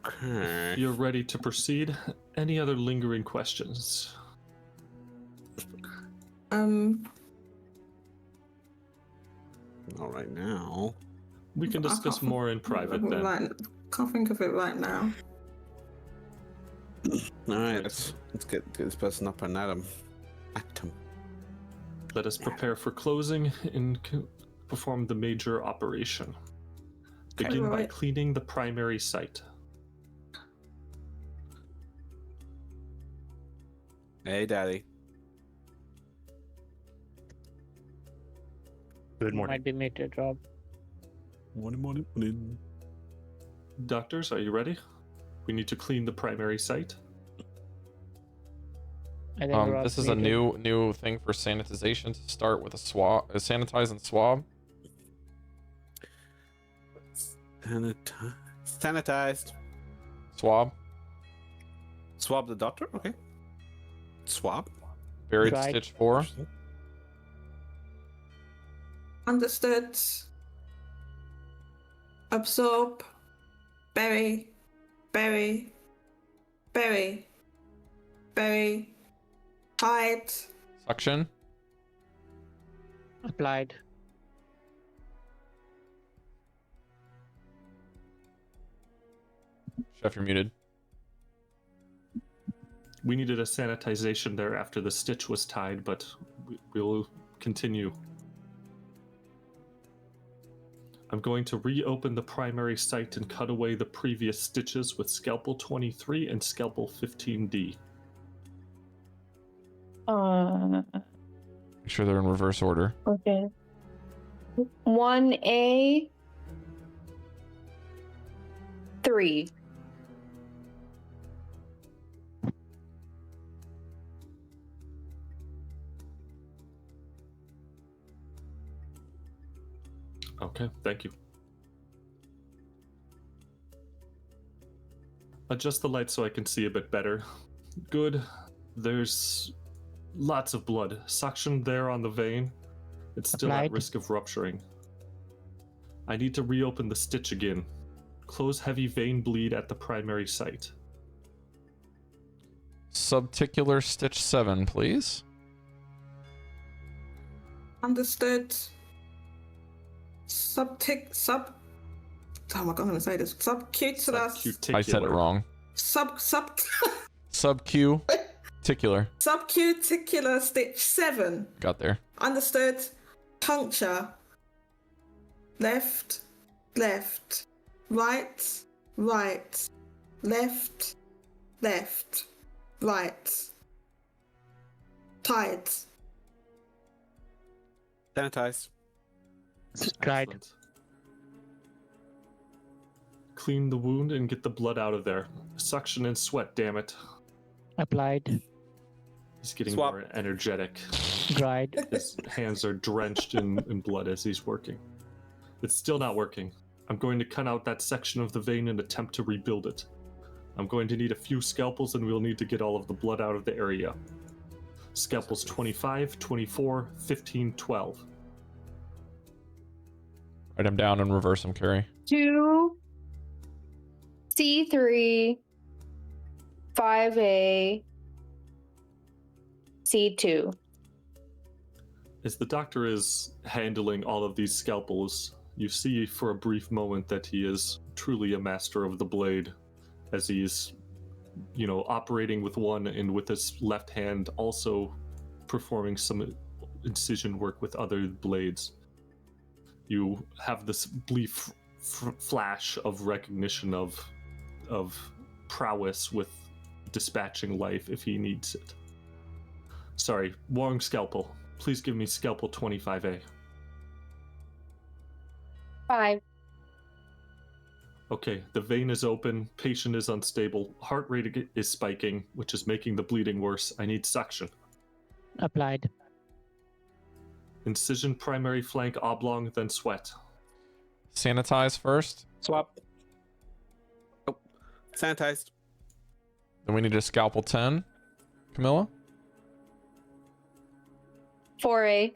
Okay. You're ready to proceed. Any other lingering questions? Not right now. We can discuss more in private then. Can't think of it right now. All right, let's get this person up and at him. Let us prepare for closing and perform the major operation. Begin by cleaning the primary site. Hey, Daddy. Good morning. Might be muted, Rob. Morning. Doctors, are you ready? We need to clean the primary site. I think this is a new thing for sanitization to start with a swab, sanitize and swab. Sanitized. Swab. Swab the doctor. Okay. Swab. Buried stitch 4. Understood. Absorb. Bury. Hide. Suction. Applied. Chef, you're muted. We needed a sanitization there after the stitch was tied, but we'll continue. I'm going to reopen the primary site and cut away the previous stitches with Scalpel 23 and Scalpel 15D. Make sure they're in reverse order. Okay. 1A 3. Okay, thank you. Adjust the light so I can see a bit better. Good. There's lots of blood. Suction there on the vein. It's still at Applied. risk of rupturing. I need to reopen the stitch again. Close heavy vein bleed at the primary site. Subticular stitch 7, please. Understood. Oh my god, I'm gonna say this. Subcuticular. I said it wrong. Subcuticular. Subcuticular stitch 7. Got there. Understood. Puncture. Left, right, left, right. Tied. Sanitize. Tried. Excellent. Clean the wound and get the blood out of there. Suction and sweat, damn it. Applied. He's getting Swap. more energetic. Dried. His hands are drenched in blood as he's working. It's still not working. I'm going to cut out that section of the vein and attempt to rebuild it. I'm going to need a few scalpels and we'll need to get all of the blood out of the area. Scalpels 25, 24, 15, 12. Write them down and reverse them, Cari. 2 C3 5A C2. As the doctor is handling all of these scalpels, you see for a brief moment that he is truly a master of the blade, as he's, operating with one and with his left hand also performing some incision work with other blades. You have this brief flash of recognition of prowess with dispatching life if he needs it. Sorry, wrong scalpel. Please give me scalpel 25A. 5. Okay, the vein is open, patient is unstable, heart rate is spiking, which is making the bleeding worse. I need suction. Applied. Incision primary flank oblong, then sweat. Sanitize first. Swap. Oh, sanitized. Then we need a scalpel 10. Camilla. 4A.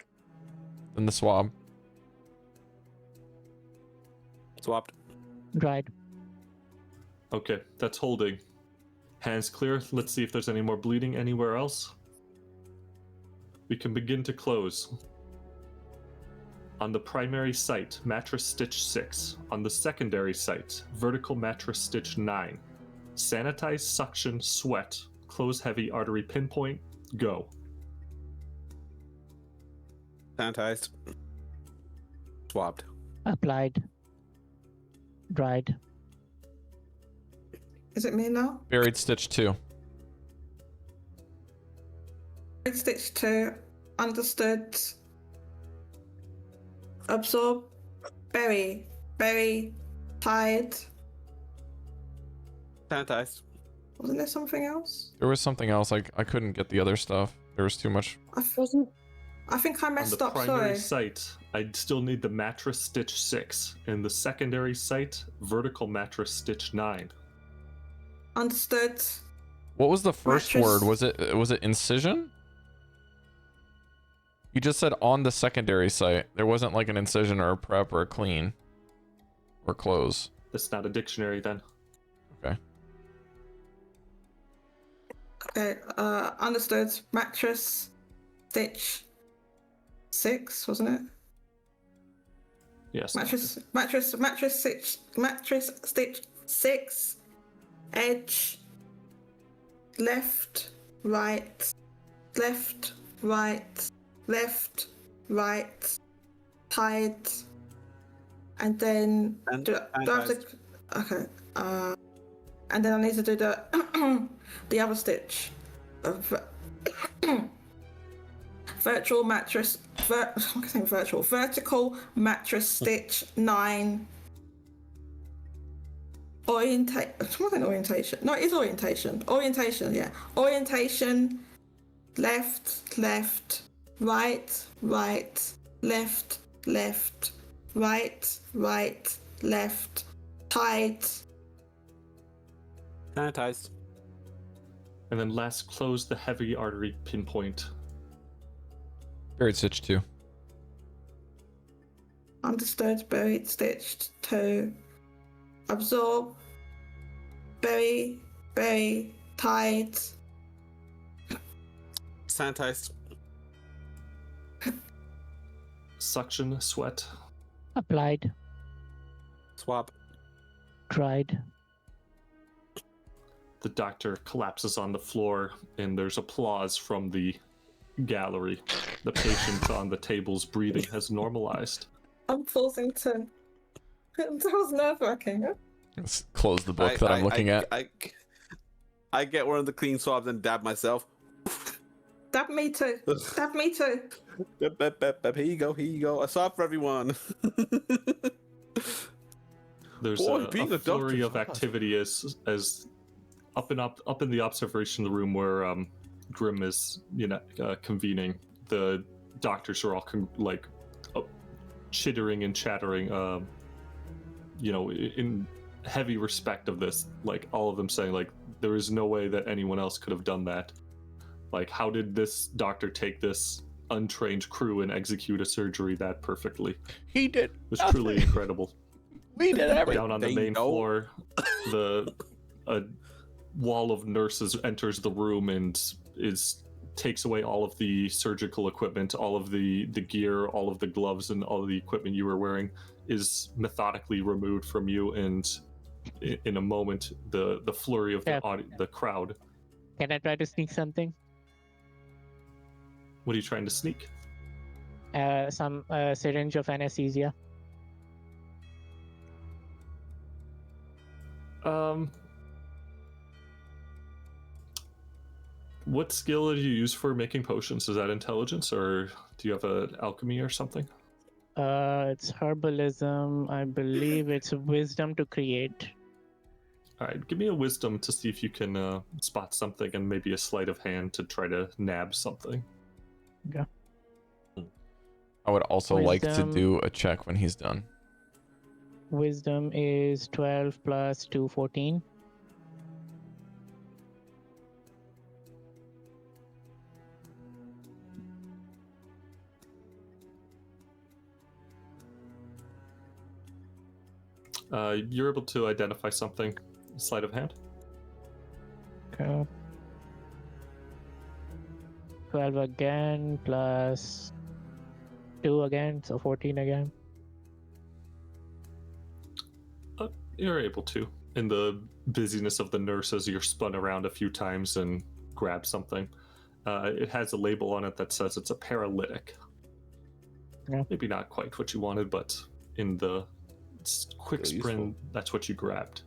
Then the swab. Swapped. Dried. Okay, that's holding. Hands clear. Let's see if there's any more bleeding anywhere else. We can begin to close. On the primary site, mattress stitch 6. On the secondary site, vertical mattress stitch 9. Sanitize, suction, sweat. Close heavy artery pinpoint. Go. Sanitized. Swapped. Applied. Dried. Is it me now? Buried stitch 2. Stitch 2. Understood. Absorb. Bury. Tied. Sanitized. Wasn't there something else? There was something else. I couldn't get the other stuff. There was too much. I think I On messed the up, primary sorry. site, I still need the mattress stitch 6. In the secondary site, vertical mattress stitch 9. Understood. What was the first Mattress. word? Was it incision? You just said on the secondary site. There wasn't like an incision or a prep or a clean or close. That's not a dictionary then. Okay. Okay, understood. Mattress stitch 6, wasn't it? Yes. Mattress stitch 6. Edge. Left, right, tied, and then do I have to, okay. And then I need to do the the other stitch of vertical mattress stitch 9. Orientation. No, it is orientation. Yeah. Orientation. Left, right, left, right, left, tight. Sanitized. And then last, close the heavy artery pinpoint. Buried stitch 2. Understood. Buried, stitched 2. Absorb. Bury, tight. Sanitized. Suction, sweat. Applied. Swab. Tried. The doctor collapses on the floor, and there's applause from the gallery. The patient on the table's breathing has normalized. I'm forcing to. That was nerve-wracking. Let's close the book that I'm looking at. I get one of the clean swabs and dab myself. Dab me too. Dab me too. Here you go. A swab for everyone. There's a flurry of activity as up in the observation room where Grim is convening. The doctors are all chittering and chattering, in heavy respect of this. Like all of them saying, like, there is no way that anyone else could have done that. Like, how did this doctor take this untrained crew and execute a surgery that perfectly? He did. It was truly incredible. We did everything. Down on the main floor, a wall of nurses enters the room and takes away all of the surgical equipment, all of the gear, all of the gloves, and all of the equipment you were wearing is methodically removed from you. And in a moment, the flurry of the crowd. Can I try to sneak something? What are you trying to sneak? Some syringe of anesthesia. What skill did you use for making potions? Is that intelligence, or do you have an alchemy or something? It's herbalism. I believe it's wisdom to create. All right, give me a wisdom to see if you can spot something, and maybe a sleight of hand to try to nab something. Okay. I would also like to do a check when he's done. Wisdom is 12 plus 2, 14. You're able to identify something. Sleight of hand. Okay. 12 again plus 2 again, so 14 again. You're able to. In the busyness of the nurses, you're spun around a few times and grab something. It has a label on it that says it's a paralytic. Yeah. Maybe not quite what you wanted, but in the quick sprint, that's what you grabbed.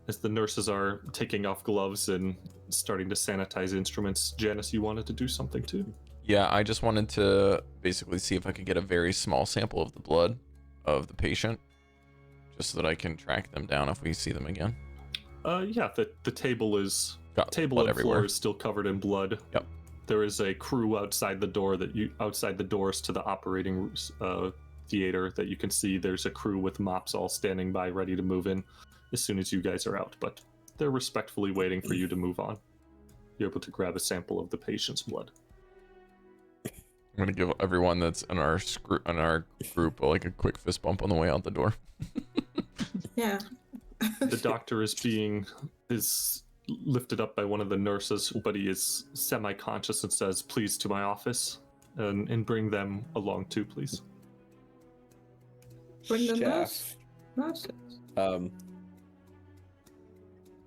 As the nurses are taking off gloves and starting to sanitize instruments, Janus, you wanted to do something too? Yeah, I just wanted to basically see if I could get a very small sample of the blood of the patient, just so that I can track them down if we see them again. Yeah, the table is Got table and everywhere. floor is still covered in blood. Yep. There is a crew outside the door outside the doors to the operating theater that you can see. There's a crew with mops all standing by, ready to move in as soon as you guys are out. But they're respectfully waiting for you to move on. You're able to grab a sample of the patient's blood. I'm gonna give everyone that's in our group like a quick fist bump on the way out the door. Yeah. The doctor is lifted up by one of the nurses, but he is semi-conscious and says, "Please, to my office, and bring them along too, please." Bring the Chef. nurses.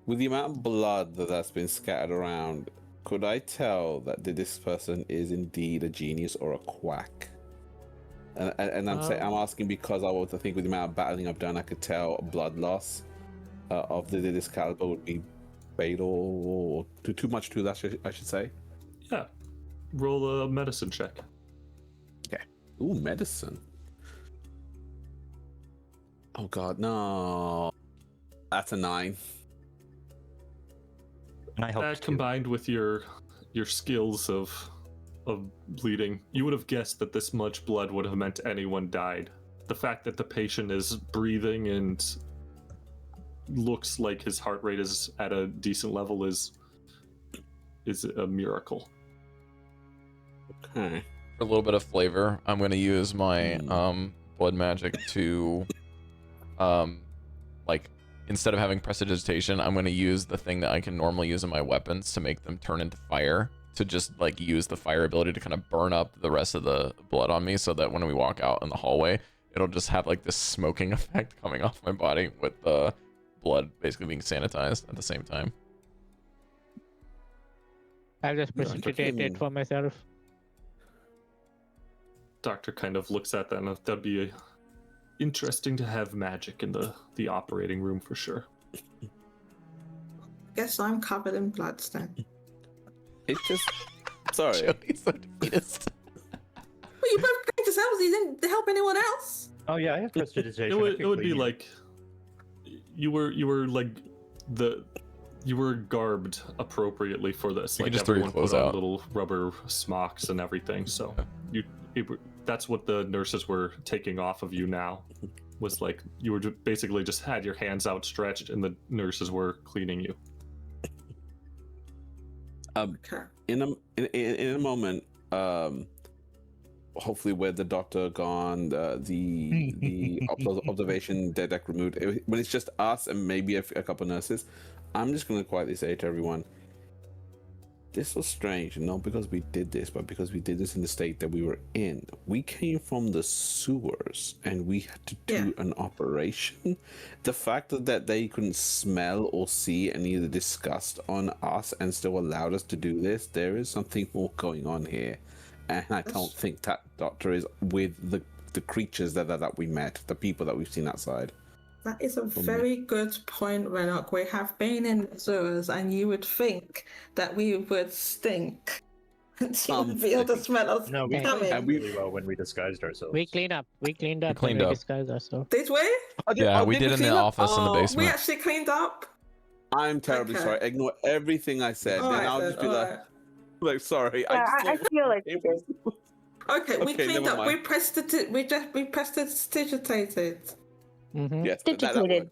With the amount of blood that's been scattered around, could I tell that this person is indeed a genius or a quack? And I'm asking because I think with the amount of battling I've done, I could tell blood loss of this caliber would be fatal or too much to that, I should say. Yeah. Roll a medicine check. Okay. Ooh, medicine. Oh god, no. That's a 9. And I hope That combined with your skills of bleeding, you would have guessed that this much blood would have meant anyone died. the fact that the patient is breathing and looks like his heart rate is at a decent level is a miracle. Okay. For a little bit of flavor, I'm going to use my blood magic to like, instead of having prestidigitation, I'm going to use the thing that I can normally use in my weapons to make them turn into fire, to just like use the fire ability to kind of burn up the rest of the blood on me, so that when we walk out in the hallway, it'll just have like this smoking effect coming off my body with the blood basically being sanitized at the same time. I'll just precipitate it for myself. Doctor kind of looks at that, and that'd be interesting to have magic in the operating room for sure. Guess I'm covered in blood then. It just... Sorry. Jodie's the defeatist. Well, you both came to yourselves. You didn't help anyone else. Oh yeah, I have prestidigitation. It would be like you were like you were garbed appropriately for this. You like can just throw your everyone clothes put on out. little rubber smocks and everything. So that's what the nurses were taking off of you now. Was like you were basically just had your hands outstretched and the nurses were cleaning you. In a moment, hopefully with the doctor gone, the observation deck removed, when it's just us and maybe a couple nurses, I'm just going to quietly say to everyone, this was strange, not because we did this, but because we did this in the state that we were in. We came from the sewers and we had to do an operation. The fact that they couldn't smell or see any of the disgust on us and still allowed us to do this, there is something more going on here. And I don't think that doctor is with the creatures that we met, the people that we've seen outside. That is a very good point, Renok. We have been in the sewers, and you would think that we would stink. You would be able to smell us. No, we coming. did really well when we disguised ourselves. We cleaned up. We cleaned up. cleaned and up. We disguised ourselves. Did we? Yeah, we did in the clean up? office in the We basement. actually cleaned up. I'm terribly sorry. Ignore everything I said. All Then right, I'll then, just be all like, right. sorry. Yeah, I feel like it you was... Okay, we Okay, cleaned never up. mind. We prestidigitated. Mm-hmm. Yes, Digitated. we did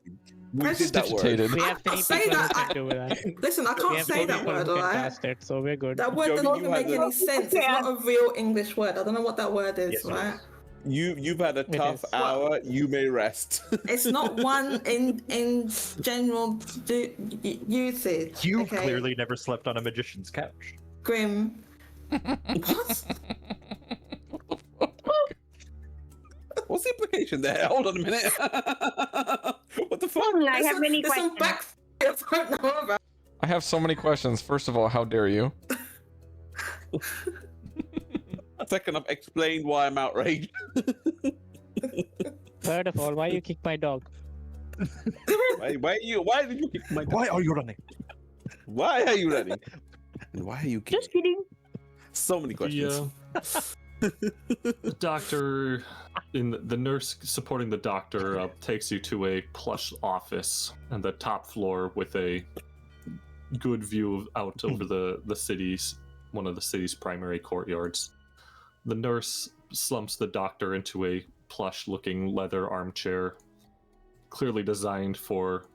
that word. Digitated. We have I 3 say people who that, can do that. Listen, I We can't have say 3 that people word, who can alright? cast it, so we're good. That word Jodie, doesn't you even make had any sense. It's not a real English word. I don't know what that word is, Yes, it right? is. You've had a It tough is. hour. You may rest. It's not one in general usage. You okay? clearly never slept on a magician's couch. Grim. What? What's the implication there? Hold on a minute. What the fuck? I have many There's some questions. back I don't know about. I have so many questions. First of all, how dare you? Second, I've explained why I'm outraged. Third of all, why you kick my dog? Why did you kick my dog? Why are you running? Why are you running? And why are you kicking? Just kidding. So many questions. The doctor, the nurse supporting the doctor, takes you to a plush office on the top floor with a good view out over the city's, one of the city's primary courtyards. The nurse slumps the doctor into a plush-looking leather armchair, clearly designed for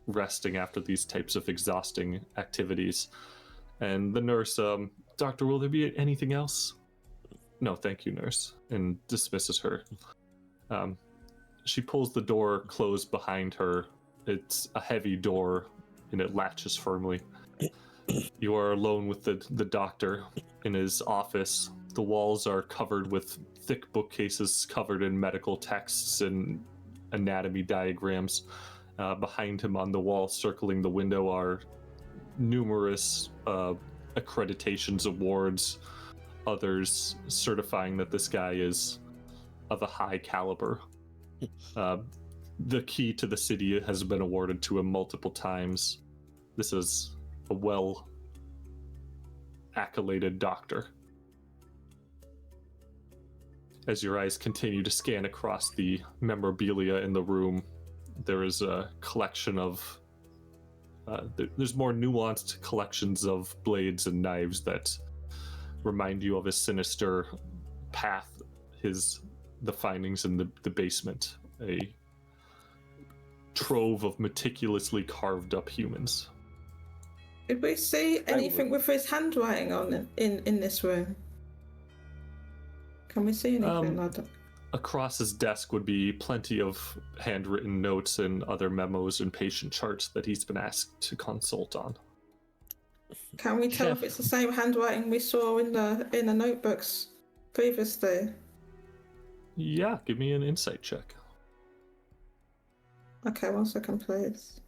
resting after these types of exhausting activities. And the nurse, Doctor, will there be anything else? No, thank you, nurse, and dismisses her. She pulls the door closed behind her. It's a heavy door, and it latches firmly. You are alone with the doctor in his office. The walls are covered with thick bookcases covered in medical texts and anatomy diagrams. Behind him on the wall, circling the window, are numerous accreditations, awards, others certifying that this guy is of a high caliber. The key to the city has been awarded to him multiple times. This is a well accoladed doctor. As your eyes continue to scan across the memorabilia in the room, there is a collection of there's more nuanced collections of blades and knives that remind you of his sinister path, his the findings in the basement. A trove of meticulously carved up humans. Did we see anything with his handwriting on it in this room? Can we see anything? Across his desk would be plenty of handwritten notes and other memos and patient charts that he's been asked to consult on. Can we tell if it's the same handwriting we saw in the notebooks previously? Yeah, give me an insight check. Okay, 1 second, please.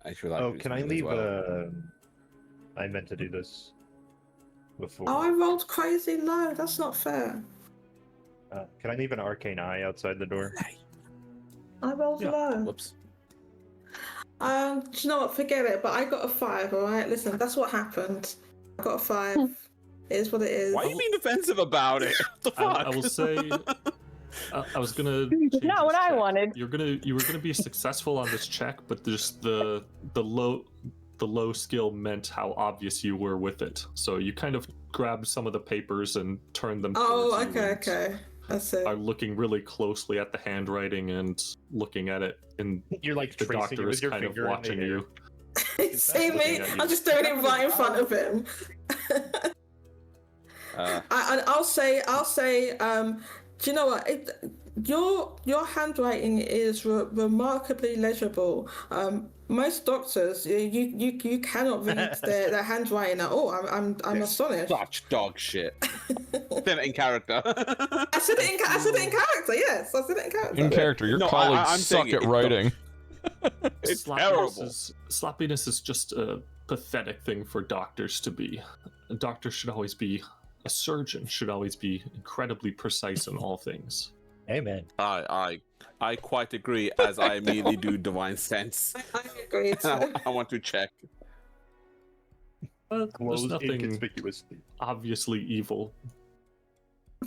Can I leave? I meant to do this before. Oh, I rolled crazy low. That's not fair. Can I leave an arcane eye outside the door? I rolled low. Whoops. Do you know what? Forget it. But I got a 5. All right. Listen, that's what happened. I got a 5. It is what it is. Why are you being defensive about it? What the fuck? I will say. I was gonna. Not what I wanted. You were gonna be successful on this check, but just the low skill meant how obvious you were with it. So you kind of grabbed some of the papers and turned them. Oh, okay. That's it. Are looking really closely at the handwriting and looking at it, and you're like the doctor is kind of watching you. See me? I'm just doing it right in front of him. I'll say. Do you know what? Your handwriting is remarkably legible. Most doctors, you cannot read their handwriting at all. I'm astonished. Such dog shit. Said it in character. I said it in character. Yes, I said it in character. In character, your colleagues suck at writing. It's terrible. Sloppiness is just a pathetic thing for doctors to be. A doctor should always be. A surgeon should always be incredibly precise in all things. Amen. I quite agree, as I immediately do divine sense. I agree. I want to check. There's nothing obviously evil.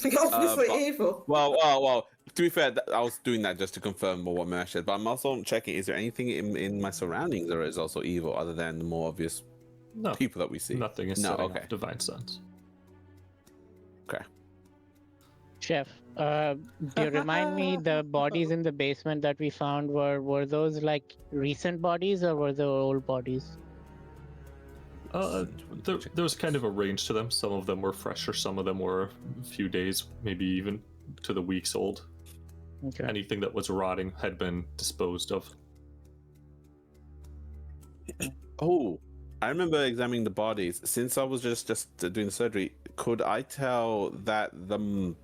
Obviously evil. Well. To be fair, I was doing that just to confirm what Mesh said, but I'm also checking: is there anything in my surroundings that is also evil, other than the more obvious people that we see? Nothing is setting off divine sense. Okay. Chef, do you remind me the bodies in the basement that we found were those like recent bodies or were they old bodies? There was kind of a range to them. Some of them were fresher, some of them were a few days, maybe even to the weeks old. Okay. Anything that was rotting had been disposed of. Oh, I remember examining the bodies. Since I was just doing the surgery, could I tell that the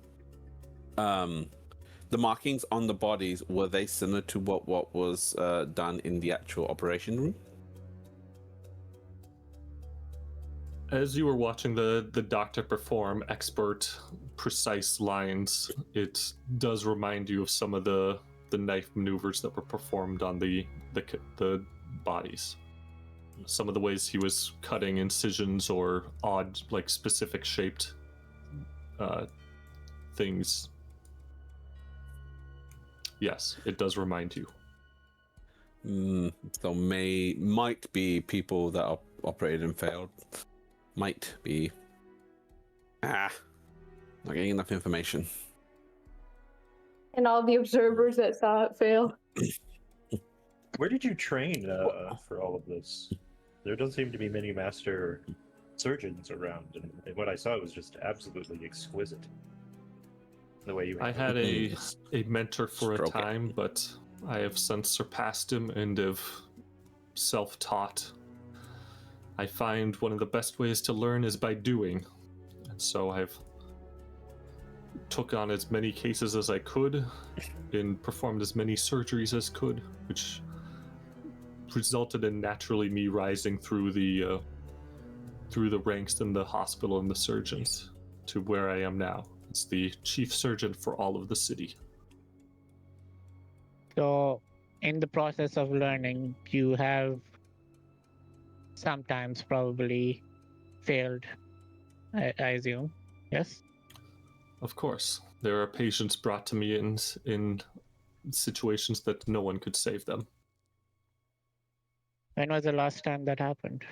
markings on the bodies, were they similar to what was done in the actual operation room? As you were watching the doctor perform expert, precise lines, it does remind you of some of the knife maneuvers that were performed on the bodies. Some of the ways he was cutting incisions or odd, like specific shaped things. Yes, it does remind you. So might be people that operated and failed. Might be. Not getting enough information. And all the observers that saw it fail. Where did you train for all of this? There don't seem to be many master surgeons around, and what I saw was just absolutely exquisite. The way you. I had a mentor for a time, but I have since surpassed him and have self-taught. I find one of the best ways to learn is by doing, and so I've took on as many cases as I could and performed as many surgeries as could, which resulted in naturally me rising through the ranks in the hospital and the surgeons to where I am now. It's the chief surgeon for all of the city. So, in the process of learning, you have sometimes probably failed, I assume. Yes? Of course. There are patients brought to me in situations that no one could save them. When was the last time that happened?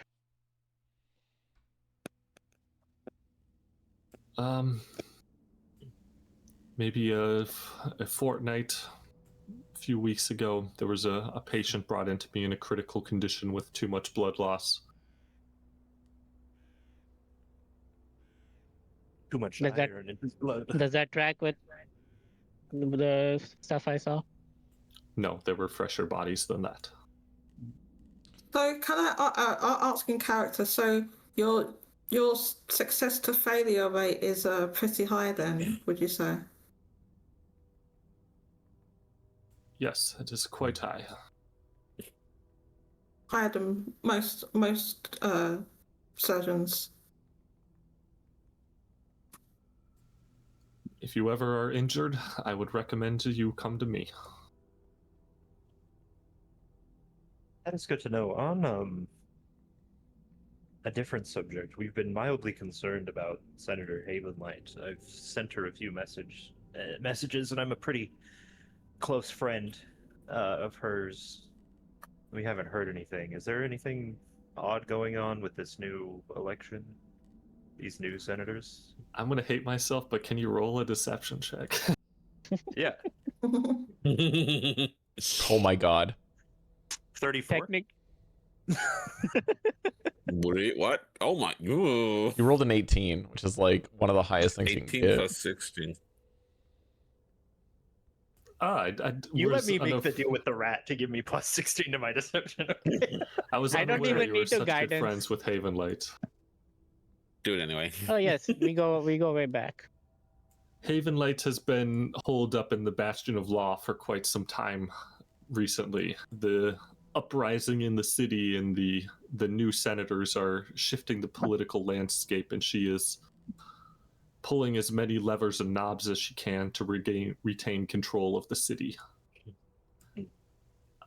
maybe a fortnight, a few weeks ago, there was a patient brought into me in a critical condition with too much blood loss. Too much Does that- iron in his blood. Does that track with the stuff I saw? No, there were fresher bodies than that. So can I ask in character? So your success to failure rate is pretty high, then, would you say? Yes, it is quite high. Higher than most surgeons. If you ever are injured, I would recommend you come to me. That is good to know. On a different subject, we've been mildly concerned about Senator Havenlight. I've sent her a few messages, and I'm a pretty close friend of hers. We haven't heard anything. Is there anything odd going on with this new election? These new senators? I'm gonna hate myself, but can you roll a deception check? Yeah. Oh my god. 34? Wait, what? Oh my. Ooh. You rolled an 18, which is like one of the highest things you can 18 get. plus 16. You let me make the deal with the rat to give me plus 16 to my deception. Okay. I was I don't unaware even you were need to such good guidance. friends with Havenlight. Do it anyway. Oh yes, we go way back. Havenlight has been holed up in the Bastion of Law for quite some time recently. The uprising in the city and the new senators are shifting the political landscape, and she is pulling as many levers and knobs as she can to retain control of the city.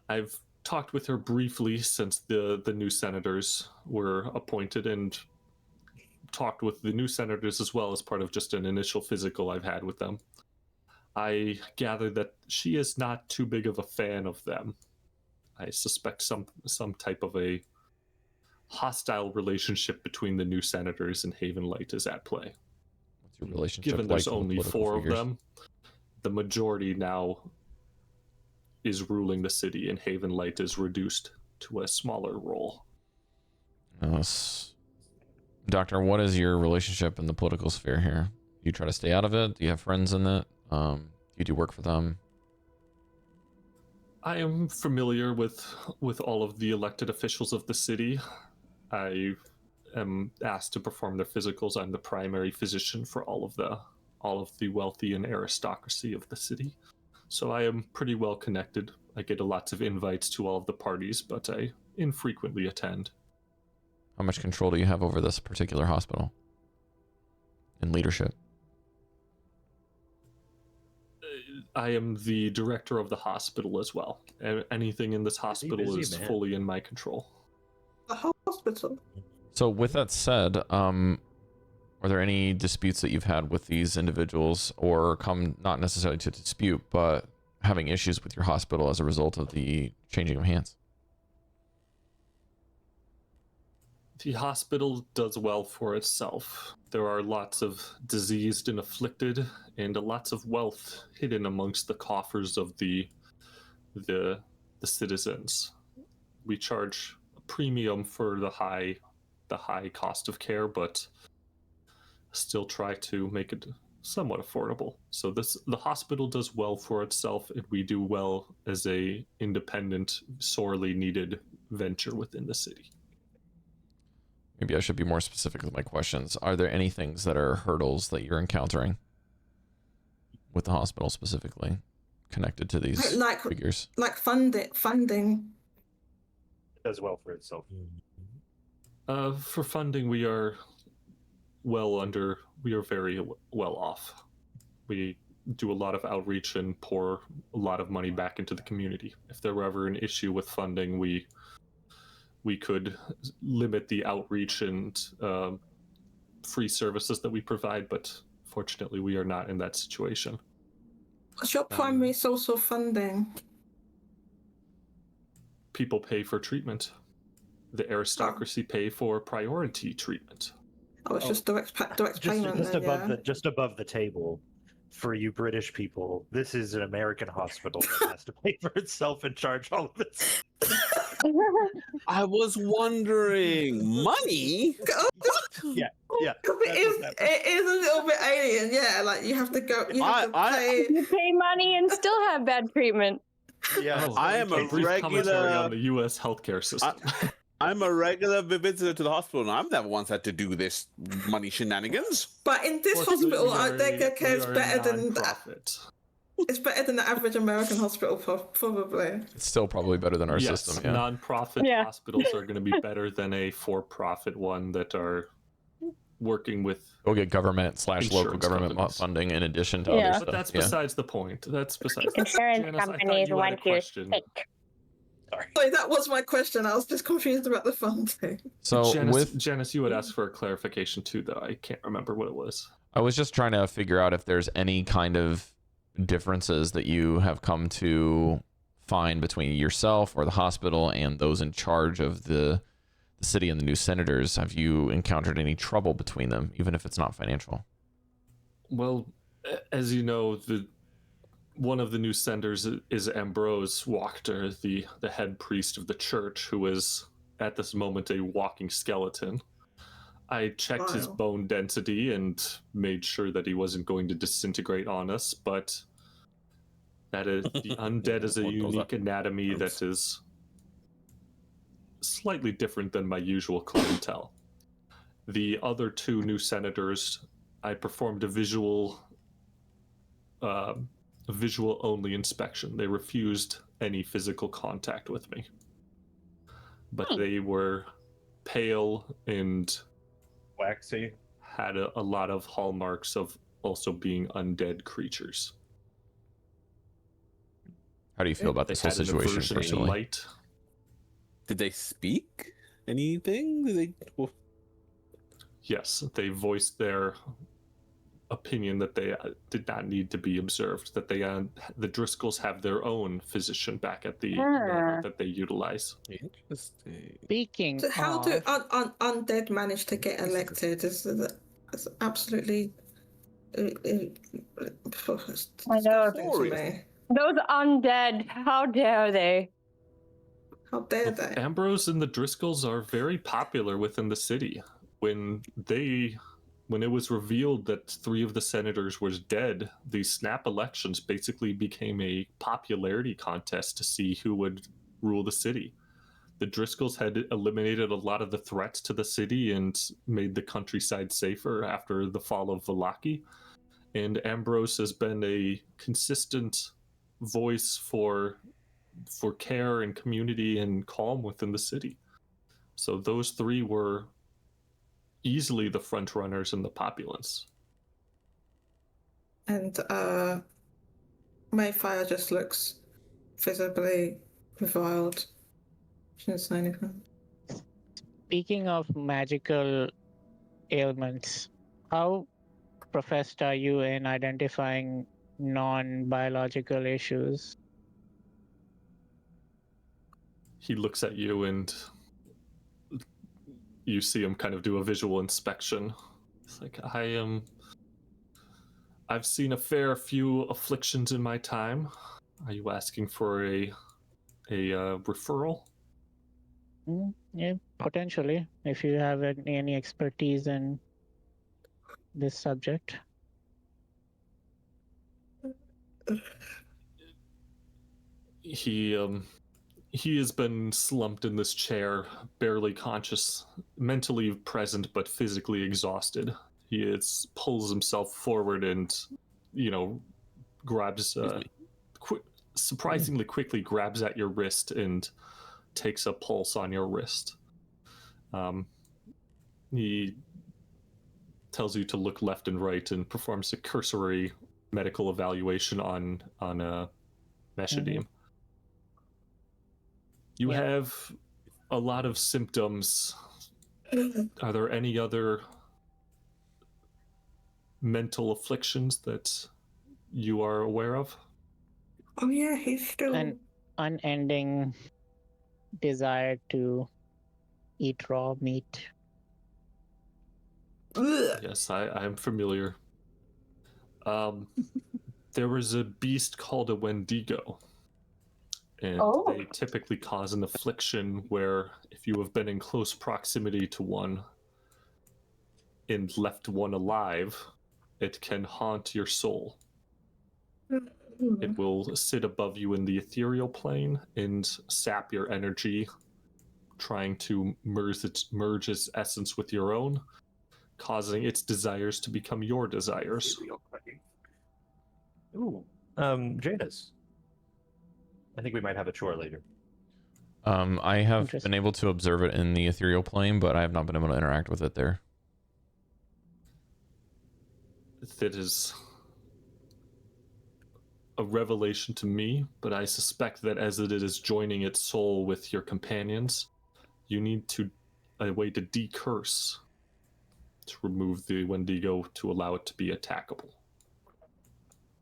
I've talked with her briefly since the new senators were appointed, and talked with the new senators as well as part of just an initial physical I've had with them. I gather that she is not too big of a fan of them. I suspect some type of a hostile relationship between the new senators and Havenlight is at play. What's your relationship Given like there's with the only political 4 figures? of them, the majority now is ruling the city, and Havenlight is reduced to a smaller role. Yes. Doctor, what is your relationship in the political sphere here? Do you try to stay out of it? Do you have friends in it? Do you do work for them? I am familiar with all of the elected officials of the city. I am asked to perform their physicals. I'm the primary physician for all of the wealthy and aristocracy of the city. So I am pretty well connected. I get lots of invites to all of the parties, but I infrequently attend. How much control do you have over this particular hospital and leadership? I am the director of the hospital as well. Anything in this hospital busy, is man. fully in my control. The hospital. So with that said, are there any disputes that you've had with these individuals, or come not necessarily to dispute, but having issues with your hospital as a result of the changing of hands? The hospital does well for itself. There are lots of diseased and afflicted, and lots of wealth hidden amongst the coffers of the citizens. We charge a premium for the high cost of care, but still try to make it somewhat affordable. So the hospital does well for itself, and we do well as a independent, sorely needed venture within the city. Maybe I should be more specific with my questions. Are there any things that are hurdles that you're encountering with the hospital specifically connected to these figures? Like funding. It does well for itself. For funding, we are very well off. We do a lot of outreach and pour a lot of money back into the community. If there were ever an issue with funding, we could limit the outreach and free services that we provide, but fortunately we are not in that situation. What's your primary source of funding? People pay for treatment. The aristocracy pay for priority treatment. Oh, it's just direct payment. Just then, above yeah. just above the table. for you British people, this is an American hospital that has to pay for itself and charge all of this. I was wondering, money? Yeah. It is a little bit alien, yeah. Like you have to go, you have to pay. You pay money and still have bad treatment. Yeah, I am a brief commentary regular on the U.S. healthcare system. I'm a regular visitor to the hospital, and I've never once had to do this money shenanigans. But in this hospital, their care is better than that. It's better than the average American hospital, probably. It's still probably better than our Yes, system. Yeah. non-profit hospitals are going to be better than a for-profit one that are working with. Go get government/local government companies. funding in addition to other stuff. But that's besides the point. That's besides. Insurance Janus, companies want you sick. Sorry, that was my question. I was just confused about the funding. So Janus, you would ask for a clarification too, though. I can't remember what it was. I was just trying to figure out if there's any kind of differences that you have come to find between yourself or the hospital and those in charge of the city and the new senators. Have you encountered any trouble between them, even if it's not financial? Well, as you know, one of the new senators is Ambrose Wachter, the head priest of the church, who is at this moment a walking skeleton. I checked his bone density and made sure that he wasn't going to disintegrate on us, but that is the undead is a unique anatomy that is slightly different than my usual clientele. The other two new senators, I performed a visual only inspection. They refused any physical contact with me, but they were pale and waxy, had a lot of hallmarks of also being undead creatures. How do you feel about this whole situation personally? Light. Did they speak anything? Yes, they voiced their opinion that they did not need to be observed, that the Driscolls have their own physician back at the that they utilize. Interesting. Speaking So how do undead manage to get elected? It's absolutely I know. Those undead, how dare they? How dare they? Ambrose and the Driscolls are very popular within the city. When it was revealed that 3 of the senators was dead, the snap elections basically became a popularity contest to see who would rule the city. The Driscolls had eliminated a lot of the threats to the city and made the countryside safer after the fall of Vallaki. And Ambrose has been a consistent voice for care and community and calm within the city. So those 3 were easily the front runners in the populace. And Maefyre just looks visibly reviled. She didn't say anything. Speaking of magical ailments, how professed are you in identifying non-biological issues? He looks at you and you see him kind of do a visual inspection. It's like, I've seen a fair few afflictions in my time. Are you asking for a referral? Yeah, potentially, if you have any expertise in this subject. He has been slumped in this chair, barely conscious, mentally present but physically exhausted. He pulls himself forward and, grabs, surprisingly quickly grabs at your wrist and takes a pulse on your wrist. He tells you to look left and right and performs a cursory medical evaluation on Meshadieme. You have a lot of symptoms. Are there any other mental afflictions that you are aware of? Oh yeah, he's still An unending desire to eat raw meat. Ugh. Yes, I am familiar. There was a beast called a Wendigo. And they typically cause an affliction where if you have been in close proximity to one and left one alive, it can haunt your soul. It will sit above you in the ethereal plane and sap your energy, trying to merge its essence with your own, causing its desires to become your desires. Ooh, Janus. I think we might have a chore later. I have been able to observe it in the ethereal plane, but I have not been able to interact with it there. That is a revelation to me, but I suspect that as it is joining its soul with your companions, you need a way to decurse to remove the Wendigo to allow it to be attackable.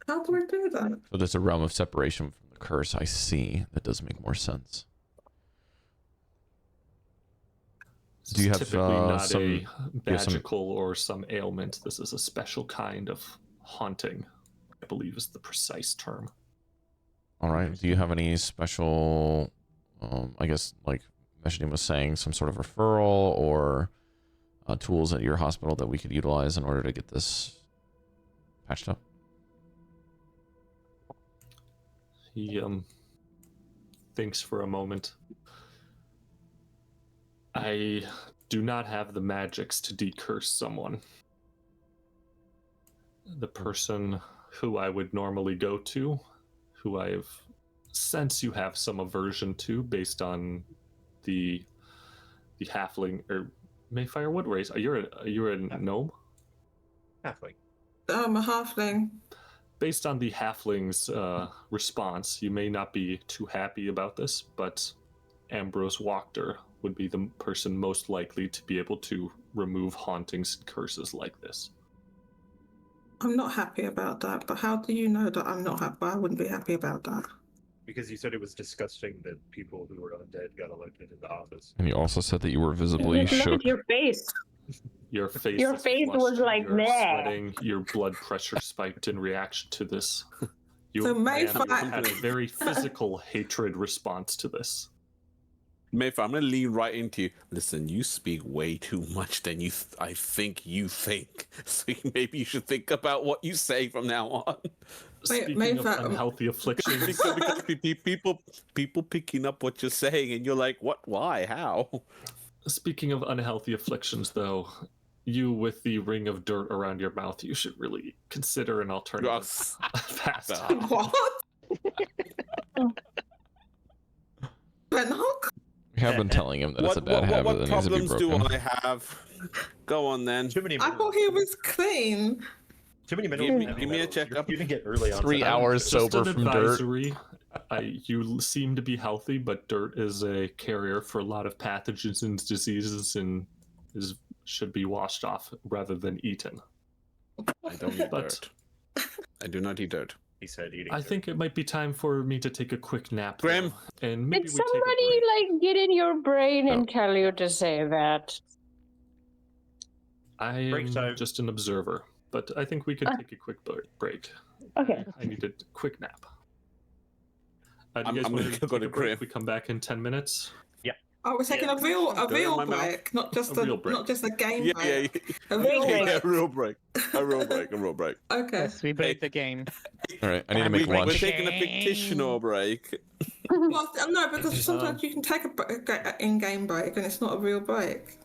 How do we do that? So there's a realm of separation from the curse. I see. That does make more sense. Do you have typically not some magical or some ailment? This is a special kind of haunting, I believe is the precise term. All right. Do you have any special, I guess, like Meshadieme was saying, some sort of referral or tools at your hospital that we could utilize in order to get this patched up? He thinks for a moment. I do not have the magics to decurse someone. The person who I would normally go to, who I have sense you have some aversion to based on the halfling or Maefyre, what race? You're a gnome? Halfling. I'm a halfling. Based on the halfling's response, you may not be too happy about this, but Ambrose Wachter would be the person most likely to be able to remove hauntings and curses like this. I'm not happy about that, but how do you know that I'm not happy? I wouldn't be happy about that. Because you said it was disgusting that people who were undead got elected into office. And you also said that you were visibly shook. Look at your face. Your face was like you're that. sweating, your blood pressure spiked in reaction to this. You So Maefyre had a very physical hatred response to this. Maefyre, I'm going to lean right into you. Listen, you speak way too much than I think you think. So maybe you should think about what you say from now on. Speaking of unhealthy afflictions. because people picking up what you're saying and you're like, what, why, how? Speaking of unhealthy afflictions, though, you with the ring of dirt around your mouth, you should really consider an alternative path. What? Renok? We have been telling him that it's a bad habit what that needs to be problems do broken. I have? Go on then. Too many I thought he was clean. Too many minerals. Give me a checkup. You didn't get early on. 3 hours sober from dirt. You seem to be healthy, but dirt is a carrier for a lot of pathogens and diseases and should be washed off rather than eaten. I don't eat dirt. I do not eat dirt. He said eating. I think it might be time for me to take a quick nap. Grim. Though, and maybe Did we take a somebody break. like get in your brain and tell you to say that? I Break am time. just an observer, but I think we can take a quick break. Okay. I need a quick nap. Do you I'm guys gonna want go take to a break? Grim. We come back in 10 minutes. Oh, we're taking a real in my break, not just A real break. not just a game Yeah, break. yeah, A real break. yeah, real break. A real break. Okay. Yes, we break the game. All right, I need to And make We're lunch. taking a fictional break. Well, no, because sometimes you can take a in-game break and it's not a real break.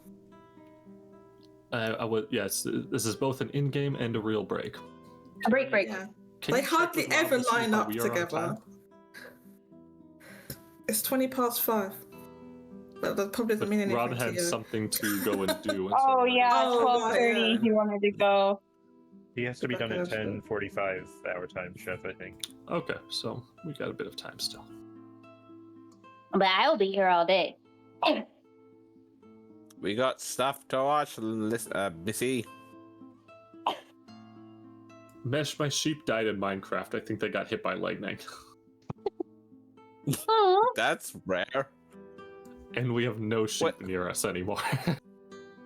Yes, this is both an in-game and a real break. A break. Yeah. Can They you check hardly with Rob ever to see line how up we are on together. time? It's 5:20. But that probably doesn't mean anything Rob to had you. something to go and do. and Oh so- yeah, Oh, 12:30. yeah. He wanted to go. He has to be done at Okay. 10:45 our time, Chef. I think. Okay, so we got a bit of time still. But I'll be here all day. We got stuff to watch, Missy. Mesh, my sheep died in Minecraft. I think they got hit by lightning. Oh. That's rare. And we have no sheep near us anymore.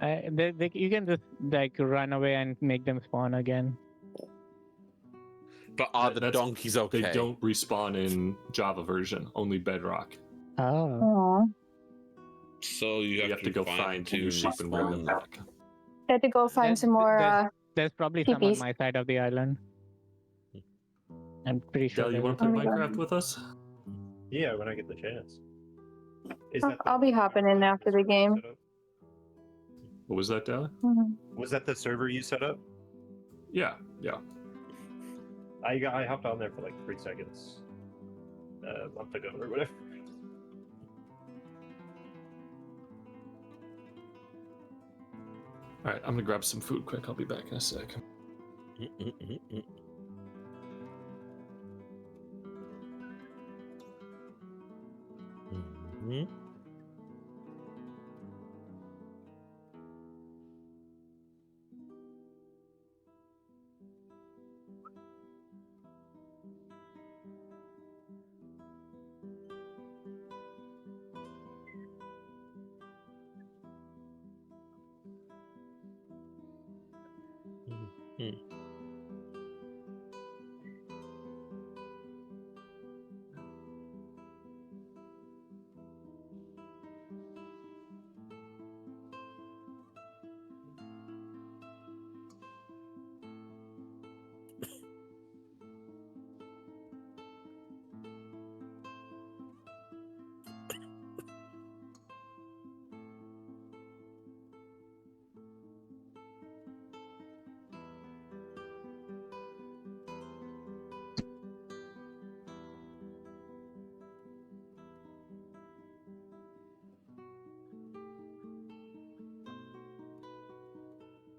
You can just like run away and make them spawn again. But are the donkeys okay? They don't respawn in Java version, only Bedrock. Oh. Aw. So you have to go find to new sheep and bring them back. Had to go find some more. There's probably some on teepees. my side of the island. I'm pretty sure. Del, you want to Oh play my God. Minecraft with us? Yeah, when I get the chance. I'll be hopping in after the game. What was that, Del? Was that the server you set up? Yeah. I hopped on there for like 3 seconds a month ago or whatever. All right, I'm gonna grab some food quick. I'll be back in a sec.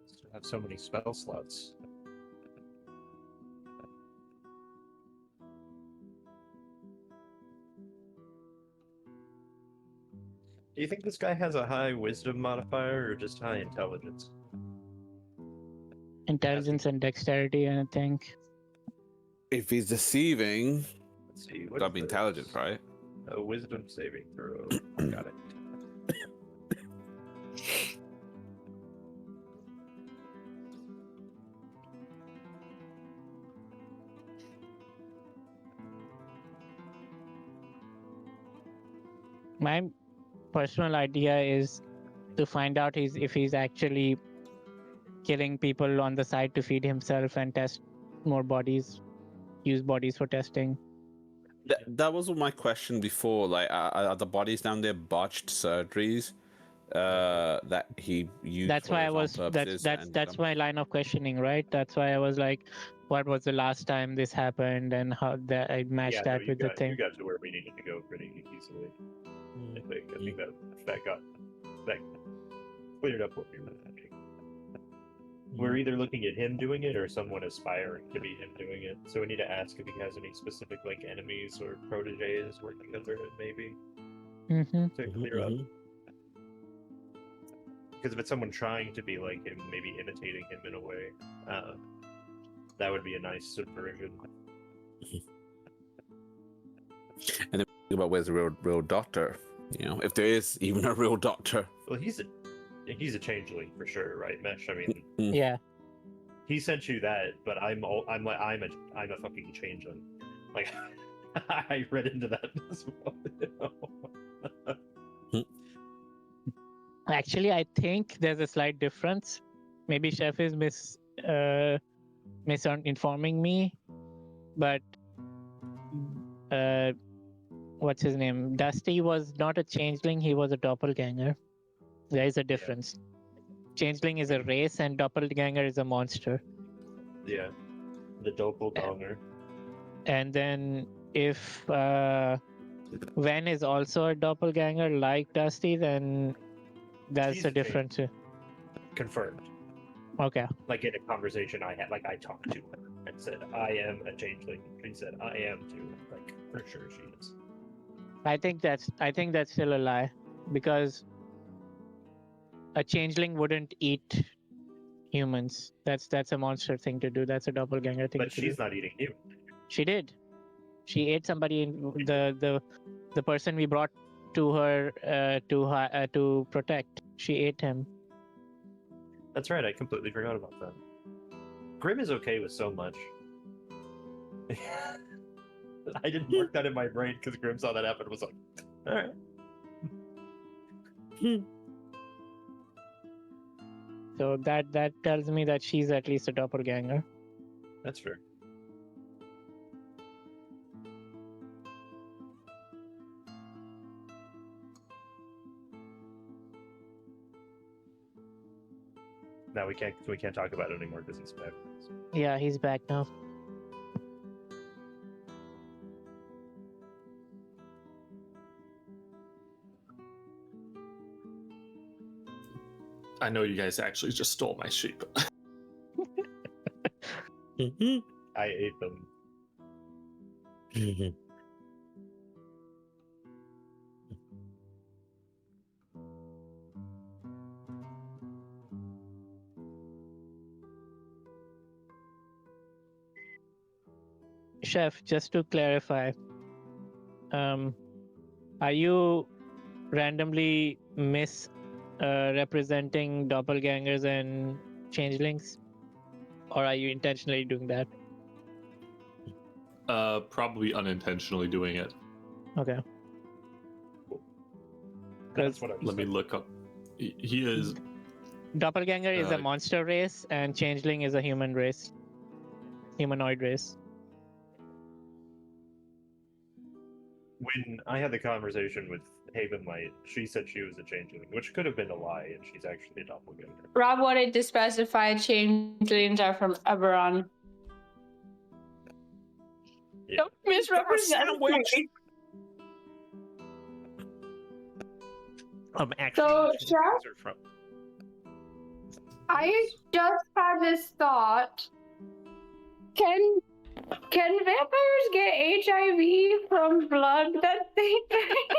Still have so many spell slots. Do you think this guy has a high wisdom modifier or just high intelligence? Intelligence and dexterity, I think. If he's deceiving, Let's see. gotta be intelligent, right? A wisdom saving throw. Got it. My personal idea is to find out if he's actually killing people on the side to feed himself and test more bodies, use bodies for testing. That was my question before. Like, are the bodies down there botched surgeries that he used? That's why I was. That's my line of questioning, right? That's why I was like, what was the last time this happened, and how that I matched that with the thing. You got to where we needed to go pretty easily. I think that cleared up what we were thinking. We're either looking at him doing it or someone aspiring to be him doing it. So we need to ask if he has any specific like enemies or proteges working under it, maybe to clear up. Because if it's someone trying to be like him, maybe imitating him in a way, that would be a nice subversion. And then think about where's the real doctor. You know, if there is even a real doctor. Well, he's a changeling for sure, right, Mesh? I mean, yeah. He sent you that, but I'm a fucking changeling. Like, I read into that as well. You know? Actually, I think there's a slight difference. Maybe Chef is misinforming me, but what's his name? Dusty was not a changeling; he was a doppelganger. There is a difference. Changeling is a race, and doppelganger is a monster. Yeah, the doppelganger. And then if Ven is also a doppelganger like Dusty, then that's the difference. Confirmed. Okay. Like in a conversation I had, like I talked to her and said, "I am a changeling." She said, "I am too." Like for sure she is. I think that's still a lie, because a changeling wouldn't eat humans. That's a monster thing to do. That's a doppelganger thing. But she's not eating you. She did. She ate somebody in the person we brought to her to protect. She ate him. That's right. I completely forgot about that. Grim is okay with so much. I didn't work that in my brain because Grim saw that happen and was like, alright. So that tells me that she's at least a doppelganger. That's fair. Now we can't talk about it anymore because it's back. Yeah, he's back now. I know you guys actually just stole my sheep. I ate them. Chef, just to clarify, are you randomly representing doppelgangers and changelings, or are you intentionally doing that? Probably unintentionally doing it. Okay. That's what I Let me look up. He is. Doppelganger is a monster race, and changeling is a humanoid race. When I had the conversation with Havenlight, she said she was a changeling, which could have been a lie, and she's actually a doppelganger. Rob wanted to specify changelings are from Eberron. Yeah. Don't misrepresent me. So, Chef, I just had this thought. Can vampires get HIV from blood that they drink?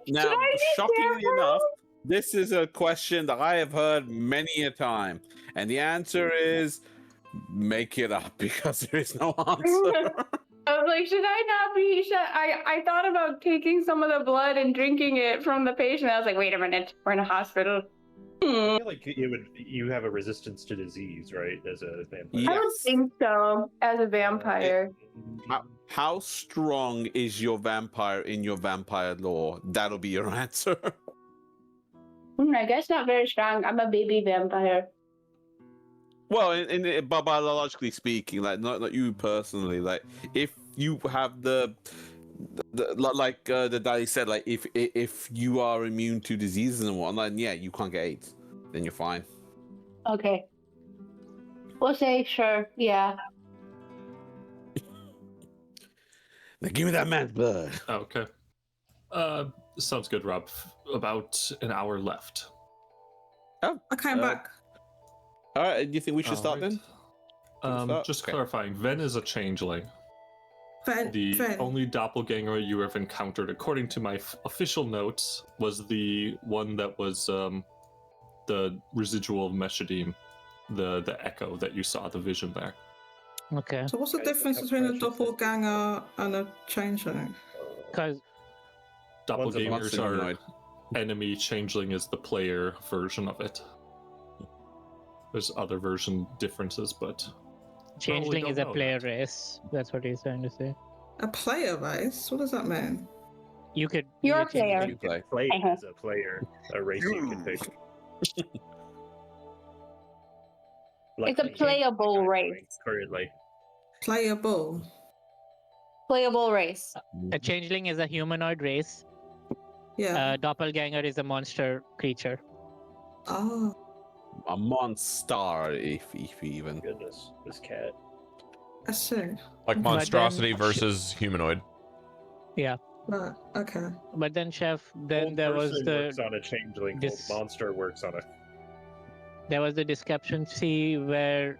Now, shockingly enough, this is a question that I have heard many a time, and the answer is make it up because there is no answer. I was like, should I not be? I thought about taking some of the blood and drinking it from the patient. I was like, wait a minute, we're in a hospital. I feel like you have a resistance to disease, right? As a vampire. Yes. I don't think so. As a vampire, How strong is your vampire in your vampire lore? That'll be your answer. I guess not very strong. I'm a baby vampire. Well, but biologically speaking, like not you personally, like if you have the daddy said, like if you are immune to diseases and whatnot, yeah, you can't get AIDS, then you're fine. Okay. We'll say sure. Yeah. Now give me that man's blood. Okay. Sounds good, Rob. About an hour left. I came back. All right, do you think we should start then? Just Okay. clarifying, Ven is a changeling. The only doppelganger you have encountered, according to my official notes, was the one that was the residual of Meshadieme, the echo that you saw, the vision there. Okay. So what's the difference between a doppelganger and a changeling? Because Doppelgangers are humanoid. enemy, changeling is the player version of it. There's other version differences, but changeling is a don't know player that. race. That's what he's trying to say. A player race? What does that mean? You could. You're be a player. You can play as a player, a race you can pick. It's a playable race. Currently. Playable. Playable race. A changeling is a humanoid race. Yeah. Doppelganger is a monster creature. Oh. A monster, if even. Goodness, this cat. I see. Like then- monstrosity versus humanoid. Yeah. Right. Okay. But then, Chef, then Old there was person the works on a changeling. this- Old monster works on a. there was the discrepancy where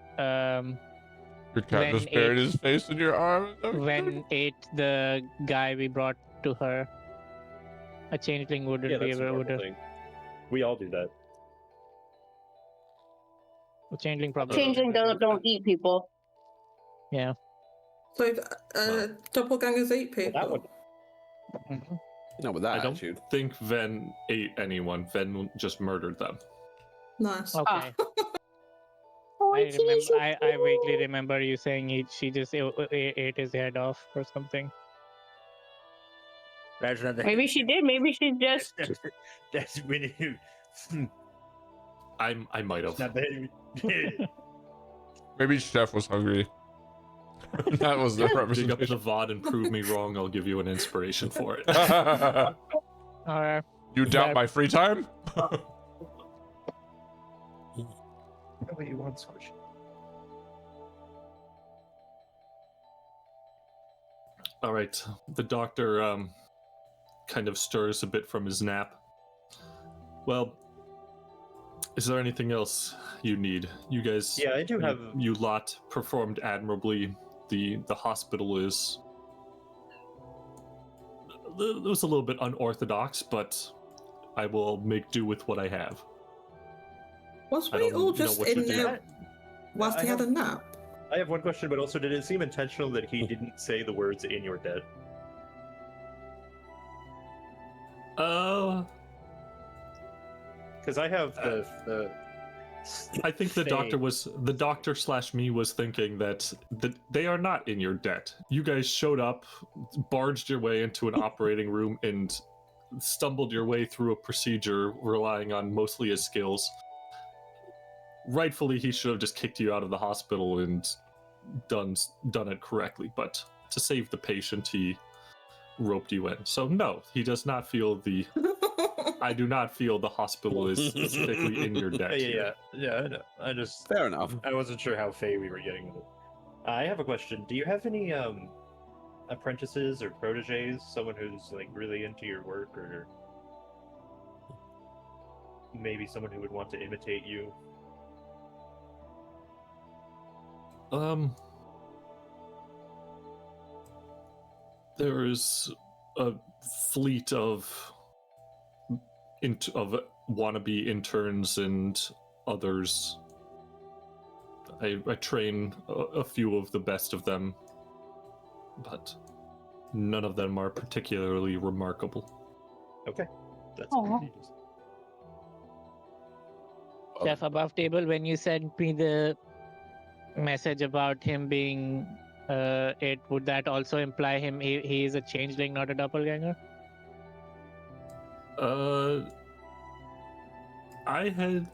Your cat When just buried it- his face in your arm. when ate the guy we brought to her, a changeling wouldn't Yeah, be that's a able normal to. thing. We all do that. A changeling probably. Changeling don't eat people. Yeah. So doppelgangers eat Well, people. that one. Mhm. No, with that I don't attitude. think Ven ate anyone. Ven just murdered them. Nice. Okay. I vaguely remember you saying she just ate his head off or something. Maybe she did. Maybe she just. That's when you. I might have. Maybe Chef was hungry. That was the Dig up representation. the VOD and prove me wrong. I'll give you an inspiration for it. Alright. You doubt my free time? What you want, Squish? All right. The doctor kind of stirs a bit from his nap. Well, is there anything else you need? You guys, Yeah, I do have. You lot performed admirably. The hospital is. It was a little bit unorthodox, but I will make do with what I have. Was we all just in there whilst he had a nap? I have one question, but also, did it seem intentional that he didn't say the words "in your debt"? Because I have the I think the doctor / me was thinking that they are not in your debt. You guys showed up, barged your way into an operating room, and stumbled your way through a procedure relying on mostly his skills. Rightfully, he should have just kicked you out of the hospital and done it correctly, but to save the patient, he roped you in. So no, he does not feel the... I do not feel the hospital is specifically in your debt. Yeah, I know. I just... Fair enough. I wasn't sure how fey we were getting with it. I have a question. Do you have any apprentices or proteges? Someone who's like really into your work, or maybe someone who would want to imitate you? There's a fleet of wannabe interns and others. I train a few of the best of them, but none of them are particularly remarkable. Okay, that's Chef, above table, when you sent me the message about him being would that also imply he is a changeling, not a doppelganger? I had.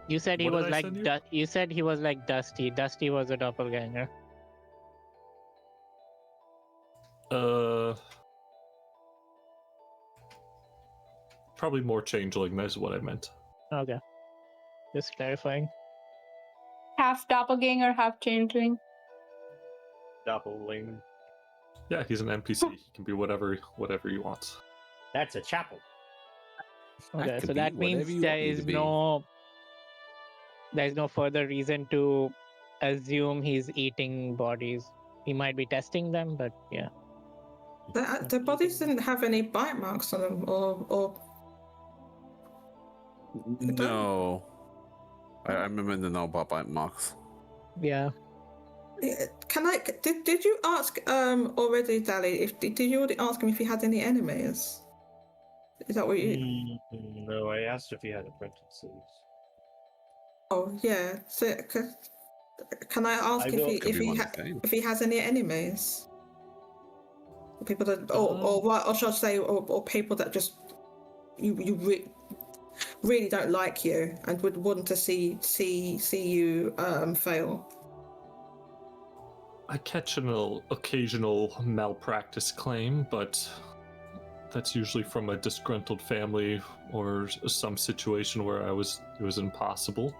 You said he What was did I like send you? you said he was like Dusty. Dusty was a doppelganger. Probably more changeling. That's what I meant. Okay, just clarifying. Half doppelganger, half changeling. Doppelganger. Yeah, he's an NPC. He can be whatever he wants. That's a chapel. Okay, could so be that whatever means you there want me is to be. there's no further reason to assume he's eating bodies. He might be testing them, but yeah. The bodies didn't have any bite marks on them, or No. I remember the no bite marks. Yeah. Can I? Did you ask already, Dali? Did you already ask him if he had any enemies? Is that what you? No, I asked if he had apprentices. Oh yeah. So can I ask if he has any enemies? People that, or should I say, or people that just really don't like you and would want to see you fail. I catch an occasional malpractice claim, but that's usually from a disgruntled family or some situation where it was impossible.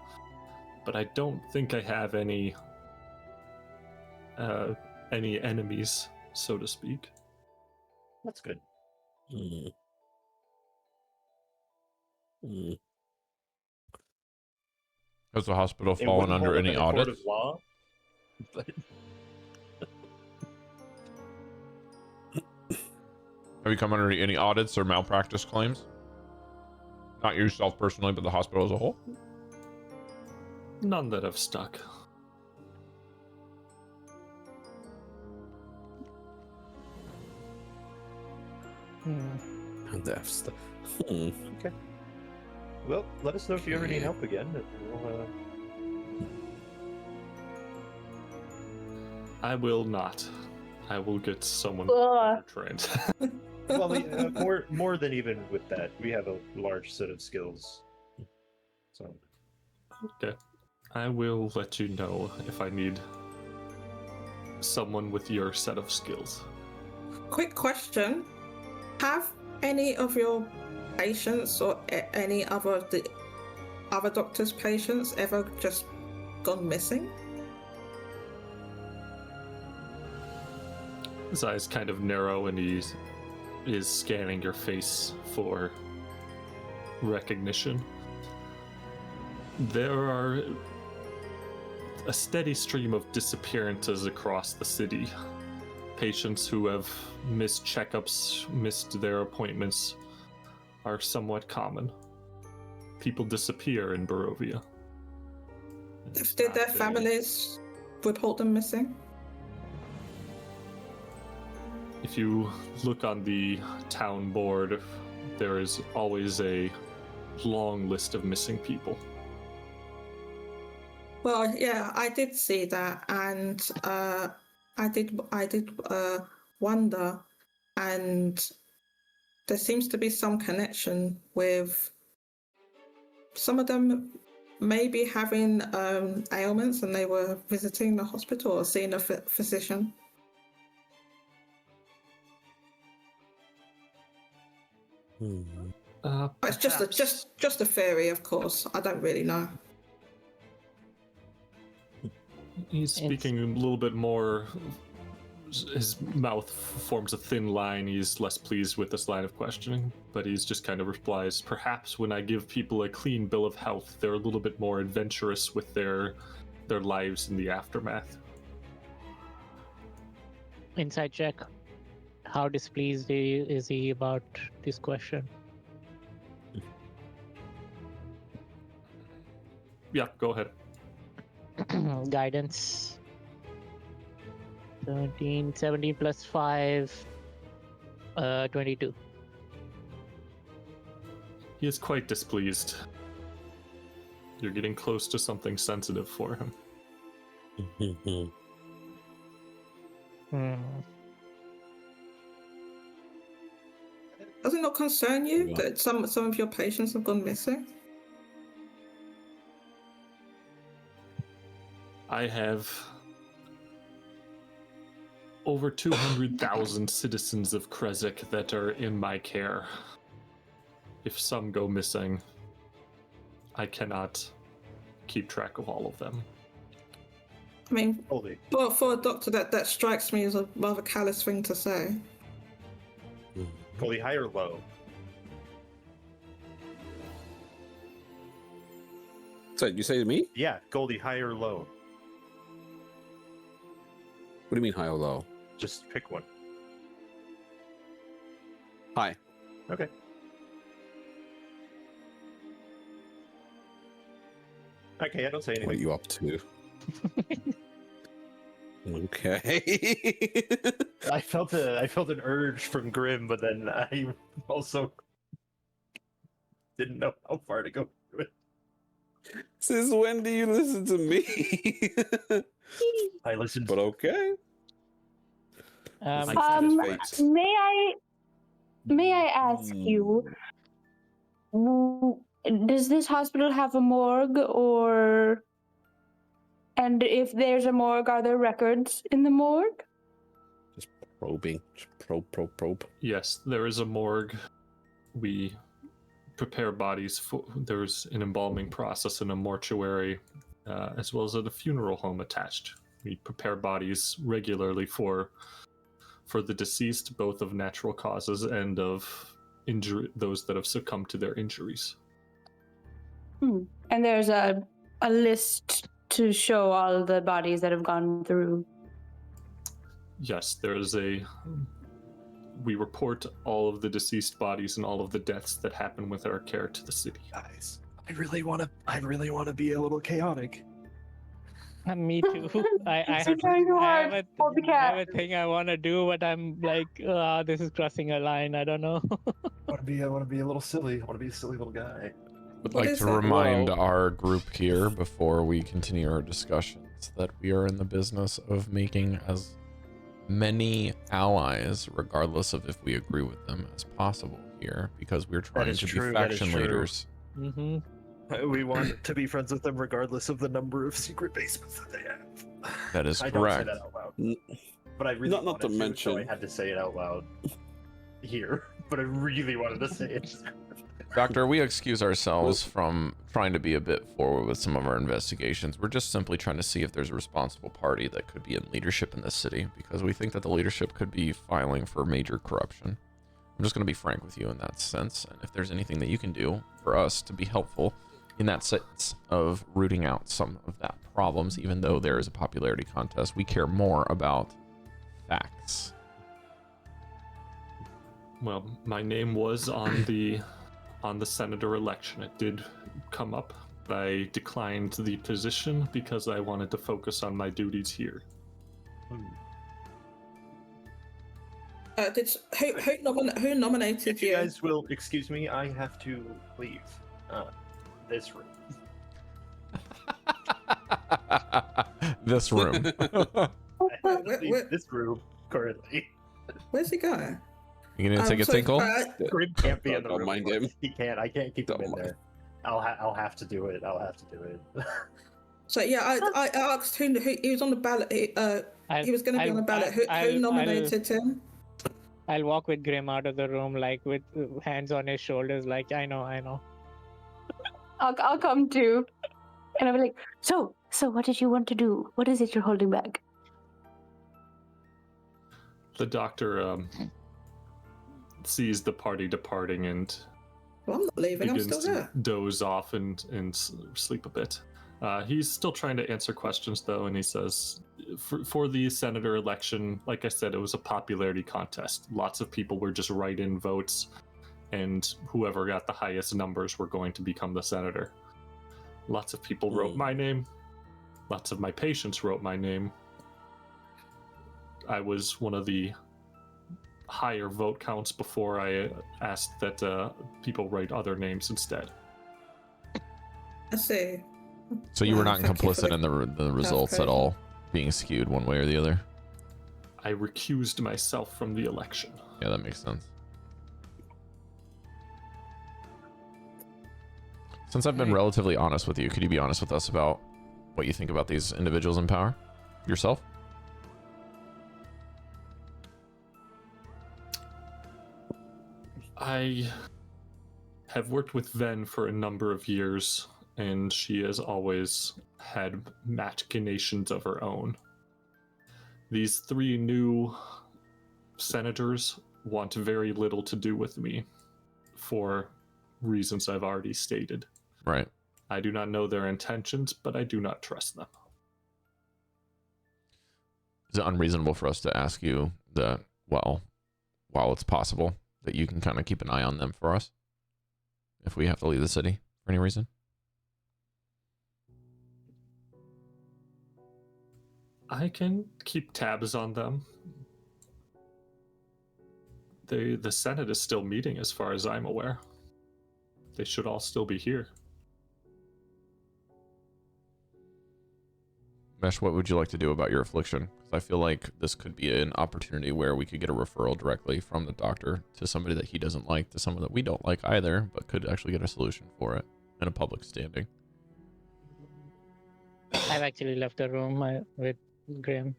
But I don't think I have any enemies, so to speak. That's good. Has the hospital It fallen wouldn't under hold up any in a court audits? of law, but Have you come under any audits or malpractice claims? Not yourself personally, but the hospital as a whole? None that have stuck. Okay. Well, let us know if you ever need help again. And we'll I will not. I will get someone Ugh. better trained. Well, more than even with that, we have a large set of skills. So Okay. I will let you know if I need someone with your set of skills. Quick question: have any of your patients or any other the other doctors' patients ever just gone missing? His eyes kind of narrow and he is scanning your face for recognition. There are a steady stream of disappearances across the city. Patients who have missed checkups, missed their appointments, are somewhat common. People disappear in Barovia. Did their families report them missing? If you look on the town board, there is always a long list of missing people. Well, yeah, I did see that, and I did wonder, and there seems to be some connection with some of them maybe having ailments, and they were visiting the hospital or seeing a physician. It's just a theory, of course. I don't really know. He's speaking a little bit more. His mouth forms a thin line. He's less pleased with this line of questioning, but he's just kind of replies, perhaps when I give people a clean bill of health, they're a little bit more adventurous with their lives in the aftermath. Inside check. How displeased is he about this question? Yeah, go ahead. Guidance. 17 plus 5, 22. He is quite displeased. You're getting close to something sensitive for him. Does it not concern you that some of your patients have gone missing? I have over 200,000 citizens of Crescent that are in my care. If some go missing, I cannot keep track of all of them. I mean, Goldy. for a doctor, that strikes me as a rather callous thing to say. Goldy, high or low? So you say to me? Yeah, Goldy, high or low? What do you mean high or low? Just pick one. High. Okay. Okay, I don't say anything. What are you up to? Okay. I felt an urge from Grim, but then I also didn't know how far to go through it. Since when do you listen to me? I listened. But okay. May I ask you, does this hospital have a morgue, or, and if there's a morgue, are there records in the morgue? Just probing. Just probe. Yes, there is a morgue. We prepare bodies for. There's an embalming process in a mortuary, as well as at a funeral home attached. We prepare bodies regularly for the deceased, both of natural causes and of injury, those that have succumbed to their injuries. And there's a list to show all the bodies that have gone through. Yes, there is we report all of the deceased bodies and all of the deaths that happen with our care to the city. Guys, I really want to be a little chaotic. Me too. I have a thing I want to do, but I'm like, this is crossing a line. I don't know. I want to be a little silly. I want to be a silly little guy. Would like to remind our group here before we continue our discussion so that we are in the business of making as many allies, regardless of if we agree with them, as possible here, because we're trying to be faction leaders. Mm-hmm. We want to be friends with them regardless of the number of secret basements that they have. That is I correct. don't say that out loud. But I really Not to mention, so I had to say it out loud here. But I really wanted to say it. Doctor, we excuse ourselves from trying to be a bit forward with some of our investigations. We're just simply trying to see if there's a responsible party that could be in leadership in this city, because we think that the leadership could be filing for major corruption. I'm just going to be frank with you in that sense, and if there's anything that you can do for us to be helpful in that sense of rooting out some of that problems, even though there is a popularity contest, we care more about facts. Well, my name was on the senator election. It did come up. I declined the position because I wanted to focus on my duties here. Who nominated If you guys will excuse me, I have to leave this room. This room. I have to leave this room currently. Where's he going? You gonna take a tinkle? Grim can't be in the Don't room. mind him. He can't. I can't keep him in there. I'll have to do it. I'll have to do it. So yeah, I asked who he was on the ballot. He was going to be on the ballot. Who nominated him? I'll walk with Grim out of the room, like with hands on his shoulders, like I know. I'll come too, and I'll be like, so what did you want to do? What is it you're holding back? The doctor sees the party departing and Well, I'm not leaving. I'm begins still to there. doze off and sleep a bit. He's still trying to answer questions though, and he says, for the senator election, like I said, it was a popularity contest. Lots of people were just write-in votes, and whoever got the highest numbers were going to become the senator. Lots of people wrote my name. Lots of my patients wrote my name. I was one of the higher vote counts before I asked that people write other names instead. I see. So you were not Thank you for complicit in the results at all being skewed one way or the other? I recused myself from the election. Yeah, that makes sense. Since I've been relatively honest with you, could you be honest with us about what you think about these individuals in power? Yourself? I have worked with Ven for a number of years, and she has always had machinations of her own. These three new senators want very little to do with me for reasons I've already stated. Right. I do not know their intentions, but I do not trust them. Is it unreasonable for us to ask you that, well, while it's possible, that you can kind of keep an eye on them for us if we have to leave the city for any reason? I can keep tabs on them. The Senate is still meeting as far as I'm aware. They should all still be here. Mesh, what would you like to do about your affliction? Because I feel like this could be an opportunity where we could get a referral directly from the doctor to somebody that he doesn't like, to someone that we don't like either, but could actually get a solution for it in a public standing. I've actually left the room with Grim.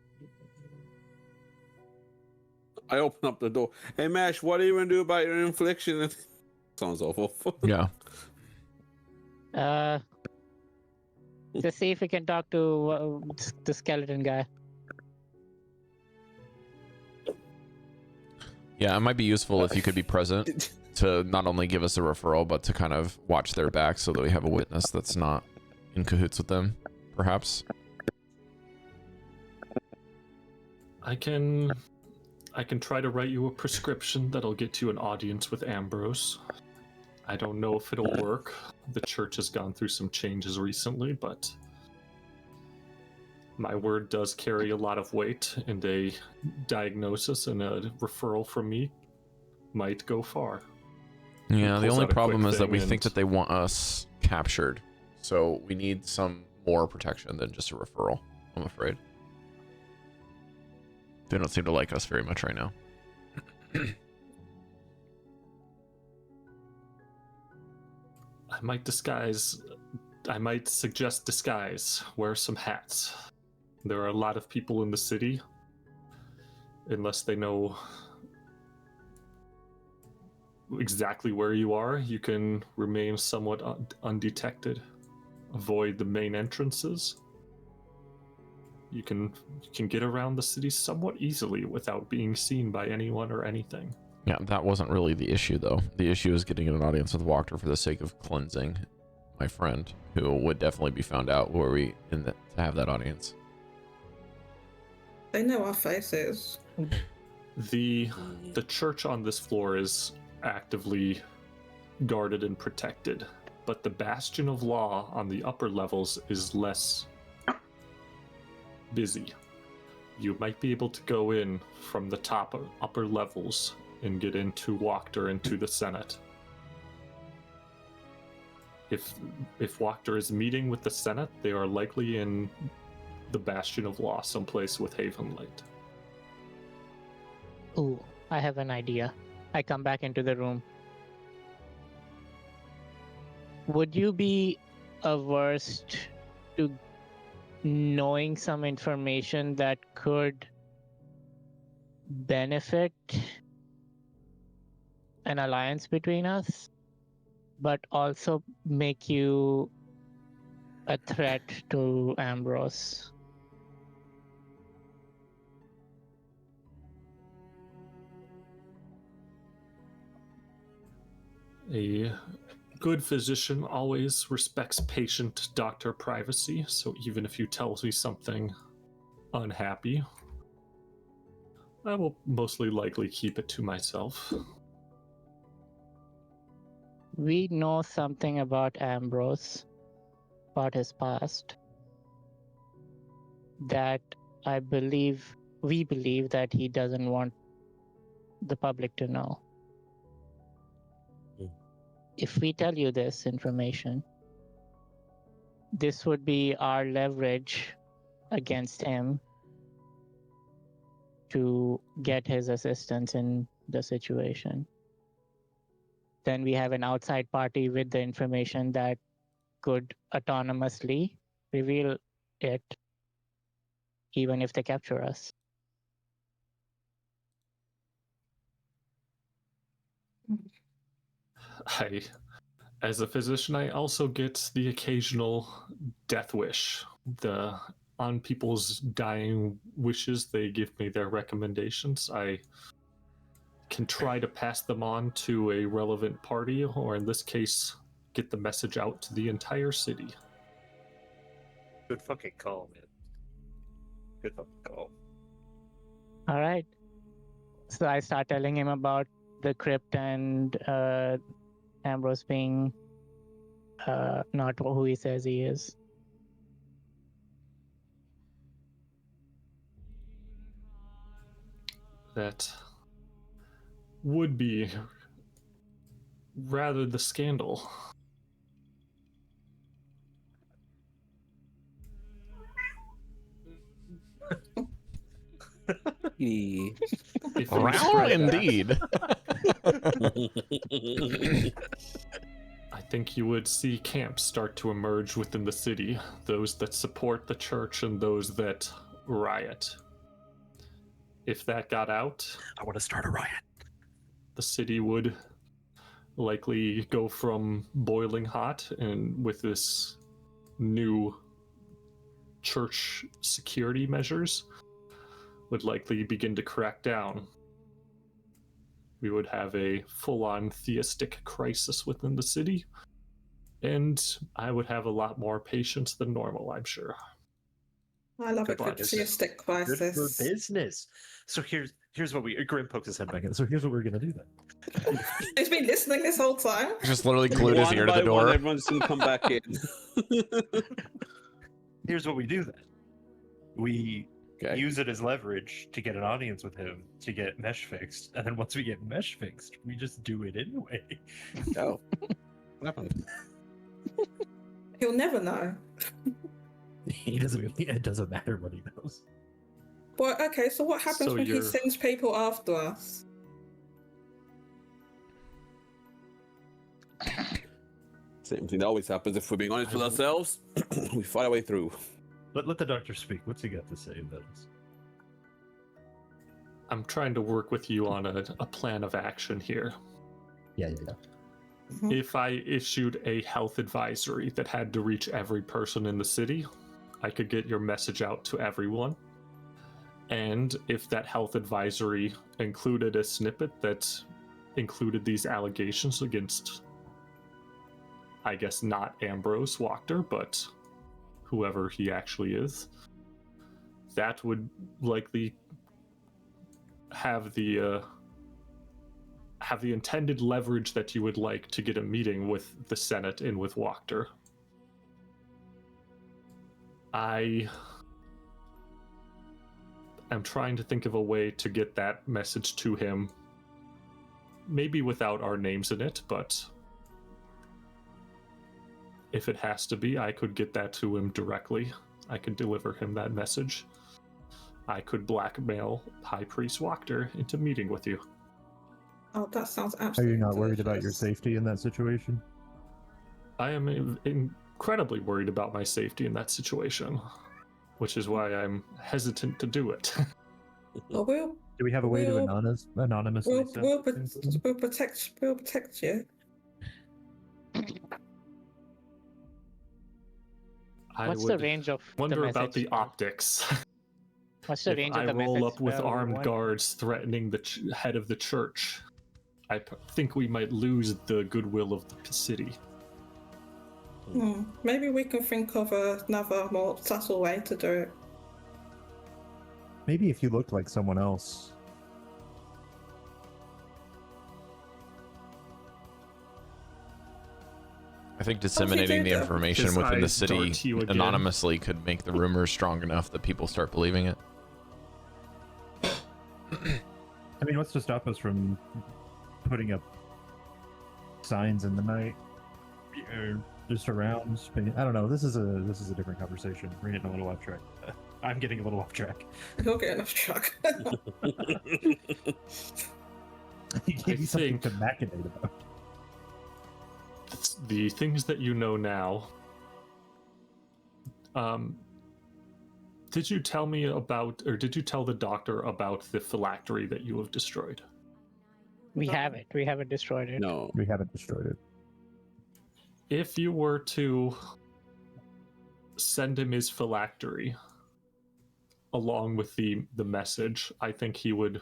I open up the door. Hey, Mash, what are you going to do about your infliction? Sounds awful. Yeah. Just see if we can talk to the skeleton guy. Yeah, it might be useful if you could be present to not only give us a referral, but to kind of watch their back so that we have a witness that's not in cahoots with them, perhaps. I can try to write you a prescription that'll get you an audience with Ambrose. I don't know if it'll work. The church has gone through some changes recently, but my word does carry a lot of weight, and a diagnosis and a referral from me might go far. Yeah, the only problem is that we think that they want us captured, so we need some more protection than just a referral. I'm afraid. They don't seem to like us very much right now. I might suggest disguise. Wear some hats. There are a lot of people in the city. Unless they know exactly where you are, you can remain somewhat undetected. Avoid the main entrances. You can get around the city somewhat easily without being seen by anyone or anything. Yeah, that wasn't really the issue, though. The issue is getting an audience with Wachter for the sake of cleansing my friend, who would definitely be found out were we to have that audience. They know our faces. The church on this floor is actively guarded and protected, but the bastion of law on the upper levels is less busy. You might be able to go in from the top of upper levels and get into Wachter into the Senate. If Wachter is meeting with the Senate, they are likely in the Bastion of Law, someplace with Haven Light. Ooh, I have an idea. I come back into the room. Would you be averse to knowing some information that could benefit an alliance between us, but also make you a threat to Ambrose? A good physician always respects patient-doctor privacy, so even if you tell me something unhappy, I will mostly likely keep it to myself. We know something about Ambrose, about his past, that we believe that he doesn't want the public to know. If we tell you this information, this would be our leverage against him to get his assistance in the situation. Then we have an outside party with the information that could autonomously reveal it, even if they capture us. As a physician, I also get the occasional death wish. On people's dying wishes, they give me their recommendations. I can try to pass them on to a relevant party, or in this case, get the message out to the entire city. Good fucking call, man. Good fucking call. All right. So I start telling him about the crypt and Ambrose being not who he says he is. That would be rather the scandal. Well, indeed. I think you would see camps start to emerge within the city, those that support the church and those that riot. If that got out, I want to start a riot. The city would likely go from boiling hot, and with this new church security measures, would likely begin to crack down. We would have a full-on theistic crisis within the city, and I would have a lot more patience than normal, I'm sure. I love a good theistic crisis. Good for business. So here's what Grim pokes his head back in. So here's what we're gonna do then. He's been listening this whole time. Just literally glued his ear to the door. Everyone's gonna come back in. Here's what we do then. We use it as leverage to get an audience with him to get mesh fixed, and then once we get mesh fixed, we just do it anyway. Oh, what happened? He'll never know. He doesn't. It doesn't matter what he knows. Well, okay. So what happens So when he you're- sends people after us? Same thing that always happens if we're being honest with ourselves. We fight our way through. Let the doctor speak. What's he got to say about this? I'm trying to work with you on a plan of action here. Yeah. If I issued a health advisory that had to reach every person in the city, I could get your message out to everyone. And if that health advisory included a snippet that included these allegations against, I guess, not Ambrose Wachter, but whoever he actually is, that would likely have the intended leverage that you would like to get a meeting with the Senate and with Wachter. I am trying to think of a way to get that message to him, maybe without our names in it, but if it has to be, I could get that to him directly. I could deliver him that message. I could blackmail High Priest Wachter into meeting with you. Oh, that sounds Are absolutely. you not worried about your delicious. safety in that situation? I am incredibly worried about my safety in that situation, which is why I'm hesitant to do it. Well, we'll Do we have a way to We'll- anonymously we'll, send we'll, things to them? we'll protect you. I What's the would range of the wonder about message? the optics. What's the If range I of the roll message? up with Well, armed what- guards threatening the head of the church, I think we might lose the goodwill of the city. Maybe we can think of another more subtle way to do it. Maybe if you looked like someone else. I think disseminating the did, information his within the eyes city dart to you again. anonymously could make the rumors strong enough that people start believing it. I mean, what's to stop us from putting up signs in the night, or just around? I don't know. This is a different conversation. We're getting a little off track. I'm getting a little off track. You're getting off track. He gave I me something think- to machinate about. The things that you know now. Did you tell me about, or did you tell the doctor about the phylactery that you have destroyed? We have it. We haven't destroyed it. No. We haven't destroyed it. If you were to send him his phylactery along with the message, I think he would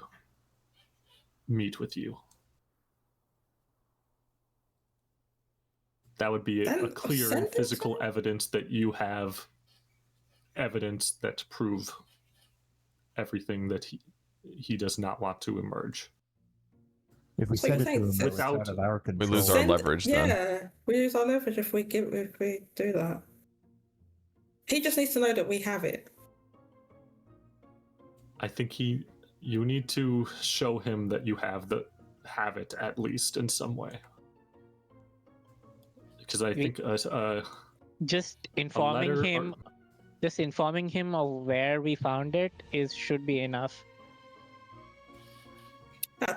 meet with you. That would be a Then clear send and it to physical him. evidence that you have evidence that prove everything that he does not want to emerge. If we So send you it to him, think though, it's without- out of our control. lose our leverage then. Yeah, we lose our leverage if we do that. He just needs to know that we have it. I think you need to show him that you have it at least in some way. Because I think Just informing letter him, just informing him of where we found it should be enough.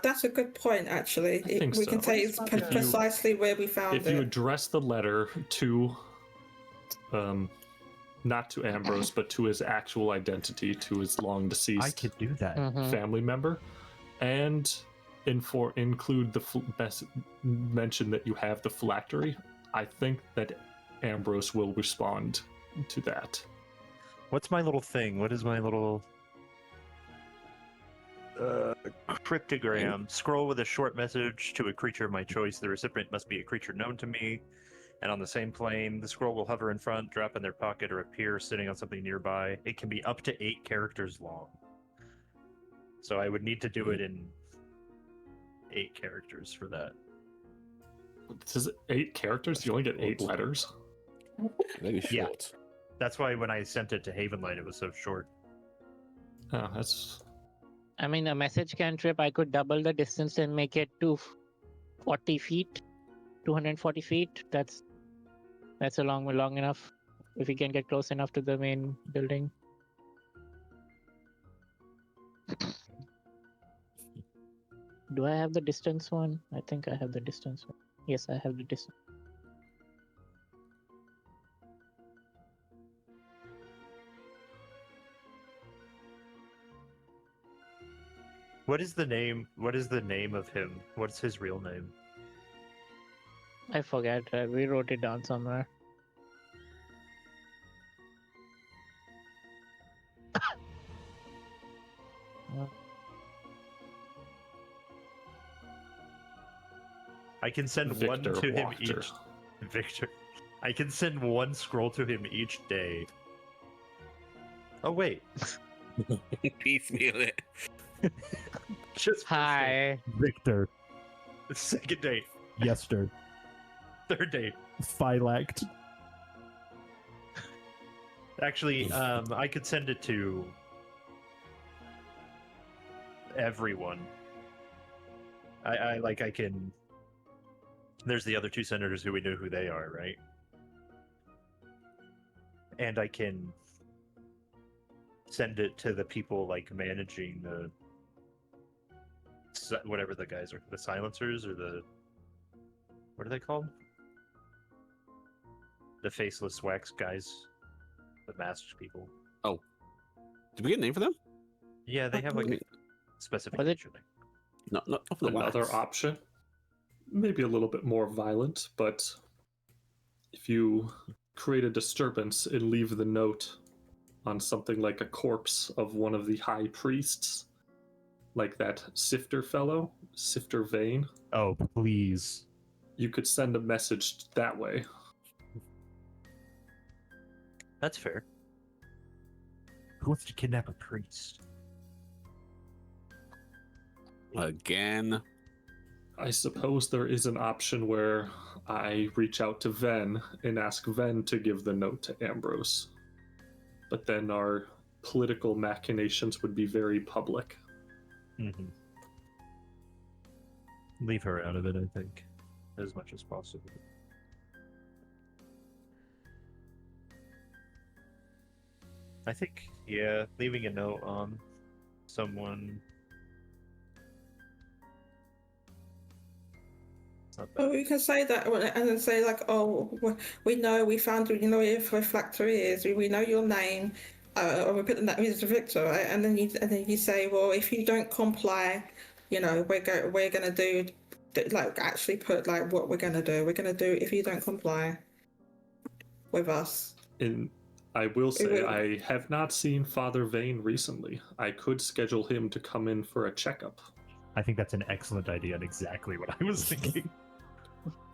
That's a good point, actually. I think We can so. say If you- precisely where we found if you it. address the letter to not to Ambrose but to his actual identity, to his long I deceased could do that. Mhm. family member, and include mention that you have the phylactery, I think that Ambrose will respond to that. What's my little thing? What is my little cryptogram? Scroll with a short message to a creature of my choice. The recipient must be a creature known to me. And on the same plane, the scroll will hover in front, drop in their pocket, or appear sitting on something nearby. It can be up to 8 characters long. So I would need to do it in 8 characters for that. This is 8 characters. You only get 8 letters. Very Yeah. short. That's why when I sent it to Havenlight, it was so short. Oh, that's I mean, a message cantrip, I could double the distance and make it to 40 feet, 240 feet. That's long enough. if we can get close enough to the main building. Do I have the distance one? I think I have the distance one. Yes, I have the distance. What is the name? What is the name of him? What's his real name? I forget. We wrote it down somewhere. I can send Victor one to him Wachter. each. Victor. I can send one scroll to him each day. Oh wait. Piecemeal it. Just Hi. Victor, second date. Yester, Third date. Phylact. Actually, I could send it to everyone. I can. There's the other two senators who we know who they are, right? And I can send it to the people like managing the whatever the guys are, the silencers or the what are they called? The faceless wax guys, the masked people. Oh, did we get a name for them? Yeah, they have like a specific. No, not for the Another wax. option, maybe a little bit more violent, but if you create a disturbance and leave the note on something like a corpse of one of the high priests, like that Sifter fellow, Sifter Vane. Oh, please. You could send a message that way. That's fair. Who wants to kidnap a priest? Again. I suppose there is an option where I reach out to Ven and ask Ven to give the note to Ambrose. But then our political machinations would be very public. Mm-hmm. Leave her out of it, I think, as much as possible. I think, yeah, leaving a note on someone. Oh, you can say that and then say like, oh, we know, we found, you know, if refractory is, we know your name, or we put the name as Victor, right? And then you say, well, if you don't comply, you know, we're gonna do, like, actually put like what we're gonna do. We're gonna do if you don't comply with us. And I will say, I have not seen Father Vane recently. I could schedule him to come in for a checkup. I think that's an excellent idea and exactly what I was thinking.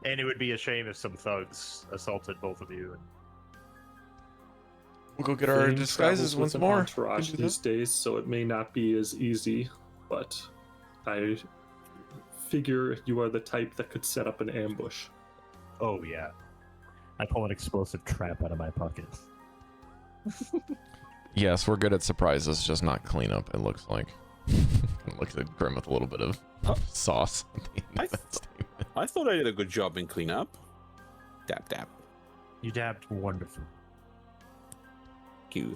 And it would be a shame if some thugs assaulted both of you. We'll go get our Vane disguises travels once with an more. entourage these days, so it may not be as easy, but I figure you are the type that could set up an ambush. Oh, yeah. I pull an explosive trap out of my pocket. Yes, we're good at surprises, just not cleanup, it looks like. It looks like Grim with a little bit of sauce. I thought I did a good job in cleanup. Dab, dab. You dabbed wonderful.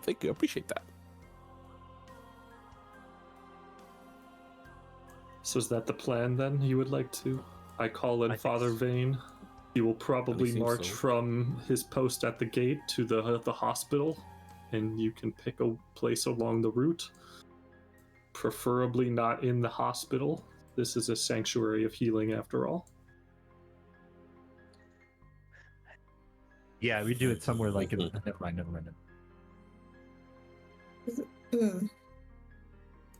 Thank you, I appreciate that. So is that the plan then? You would like to? I call in Father Vane. He will probably march from his post at the gate to the hospital, and you can pick a place along the route. Preferably not in the hospital. This is a sanctuary of healing after all. Yeah, we do it somewhere like in... Never mind.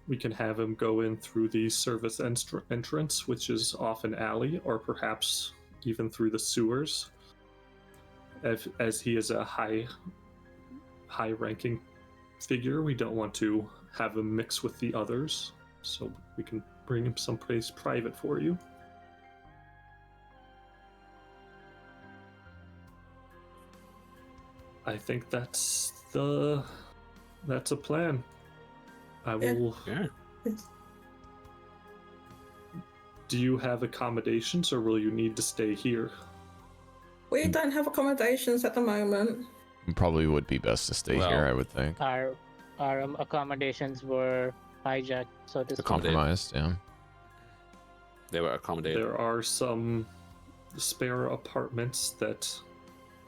We can have him go in through the service entrance, which is off an alley, or perhaps even through the sewers. As he is a high-ranking figure, we don't want to have him mix with the others, so we can bring him someplace private for you. I think that's a plan. I will. Yeah. Do you have accommodations, or will you need to stay here? We don't have accommodations at the moment. Probably would be best to stay here, I would think. Our accommodations were hijacked, so to speak. Compromised, yeah. They were accommodated. There are some spare apartments that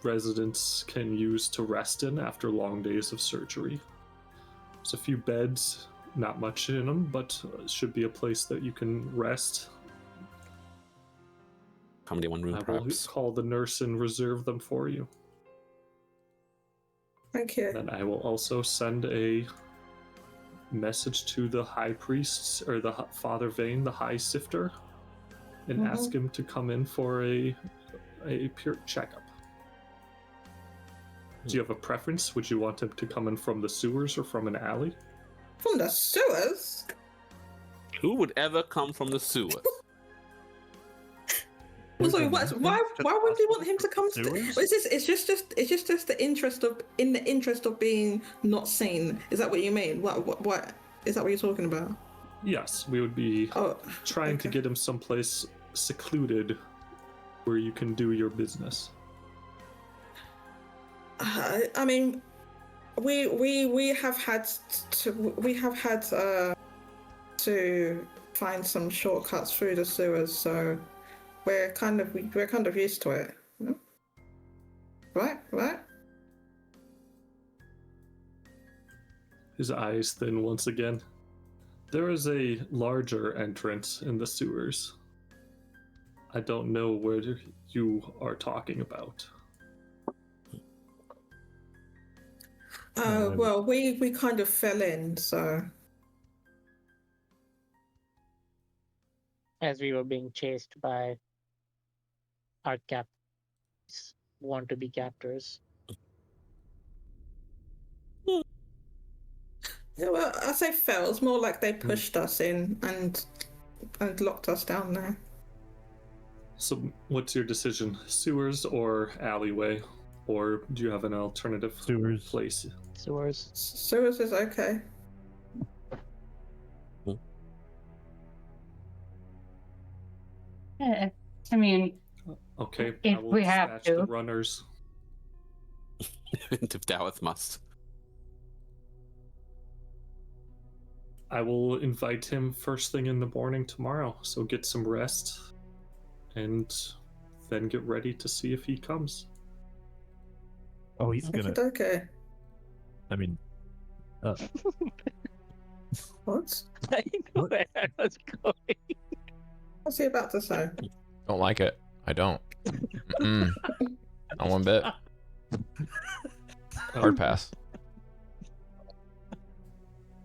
residents can use to rest in after long days of surgery. There's a few beds, not much in them, but it should be a place that you can rest. Accommodate one room, I perhaps. will call the nurse and reserve them for you. Thank you. Then I will also send a message to the high priest, or the Father Vane, the high sifter, and ask him to come in for a pure checkup. Do you have a preference? Would you want him to come in from the sewers or from an alley? From the sewers? Who would ever come from the sewers? Also, why would you want him to come? It's just the interest of being not seen. Is that what you mean? What is that what you're talking about? Yes, we would be trying to get him someplace secluded where you can do your business. I mean, we have had to find some shortcuts through the sewers, so we're kind of used to it. Right? His eyes thin once again. There is a larger entrance in the sewers. I don't know where you are talking about. Well, we kind of fell in, so. As we were being chased by our captors, want to be captors. Yeah, well, I say fell. It's more like they pushed us in and locked us down there. So, what's your decision? Sewers or alleyway? Or do you have an alternative place? Sewers. Sewers is okay. Yeah, I mean, okay, if I will we have dispatch to. the runners. If Dawith must. I will invite him first thing in the morning tomorrow, so get some rest, and then get ready to see if he comes. Oh, he's gonna. Okay. I mean, What? I know where I was going. What's he about to say? Don't like it. I don't. Not one bit. Hard pass.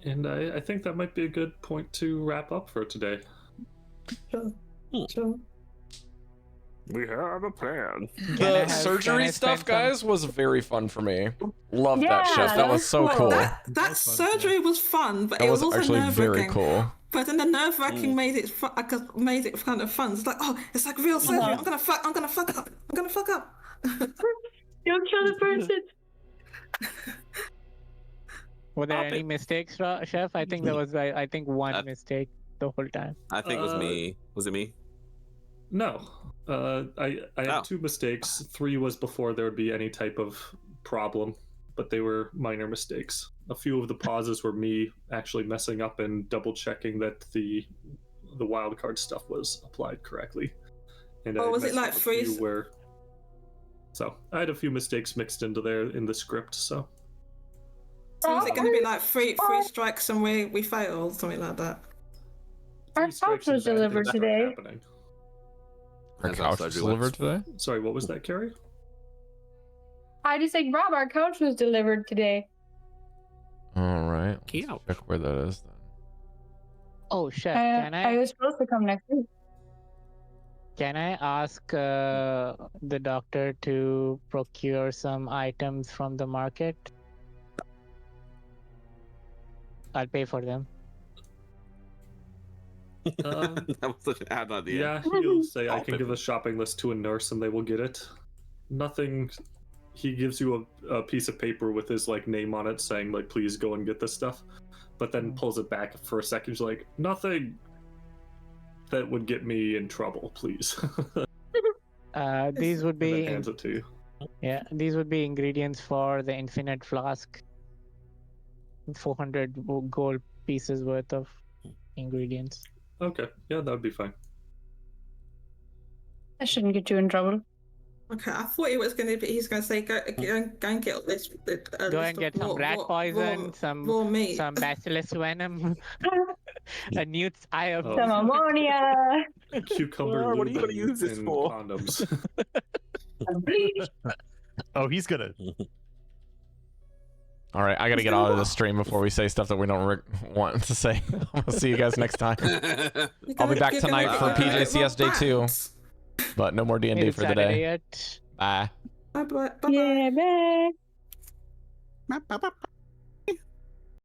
And I think that might be a good point to wrap up for today. Sure. We have a plan. The surgery stuff, guys, was very fun for me. Loved that shit. That was so cool. That surgery was fun, but That it was also actually very nerve-wracking. cool. But then the nerve-wracking made it kind of fun. It's like, oh, it's like real surgery. I'm gonna fuck up. Don't kill the person. Were there any mistakes, Chef? I think there was, I think, one mistake the whole time. I think it was me. Was it me? No. I had 2 mistakes. 3 was before there would be any type of problem, but they were minor mistakes. A few of the pauses were me actually messing up and double checking that the wildcard stuff was applied correctly. And was it like freeze? So I had a few mistakes mixed into there in the script. So is it going to be like three strikes and we fail, something like that? Our couch was delivered today. Our couch was delivered today? Sorry, what was that, Cari? I just like, Rob, our couch was delivered today. All right. Let's check where that is then. Oh, Chef, can I was supposed to come next week. Can I ask the doctor to procure some items from the market? I'll pay for them. That was such an ad idea. Yeah, he'll say I can give a shopping list to a nurse and they will get it. Nothing. He gives you a piece of paper with his like name on it, saying like, "Please go and get this stuff," but then pulls it back for a second. He's like, "Nothing that would get me in trouble, please." These would be. And then hands it to you. Yeah, these would be ingredients for the infinite flask. 400 gold pieces worth of ingredients. Okay, yeah, that'd be fine. That shouldn't get you in trouble. Okay, I thought he was going to be. He's going to say, go and get this. Go and get some rat poison, raw meat. some basilisk venom, a newt's eye of Some ammonia. Cucumber. What are you going to use this for? Condoms. Oh, he's gonna. All right, I gotta get out of the stream before we say stuff that we don't want to say. I'll see you guys next time. I'll be back tonight for PJCS Day 2, but no more D&D for the day. Bye. Bye. Yeah, bye. Bye.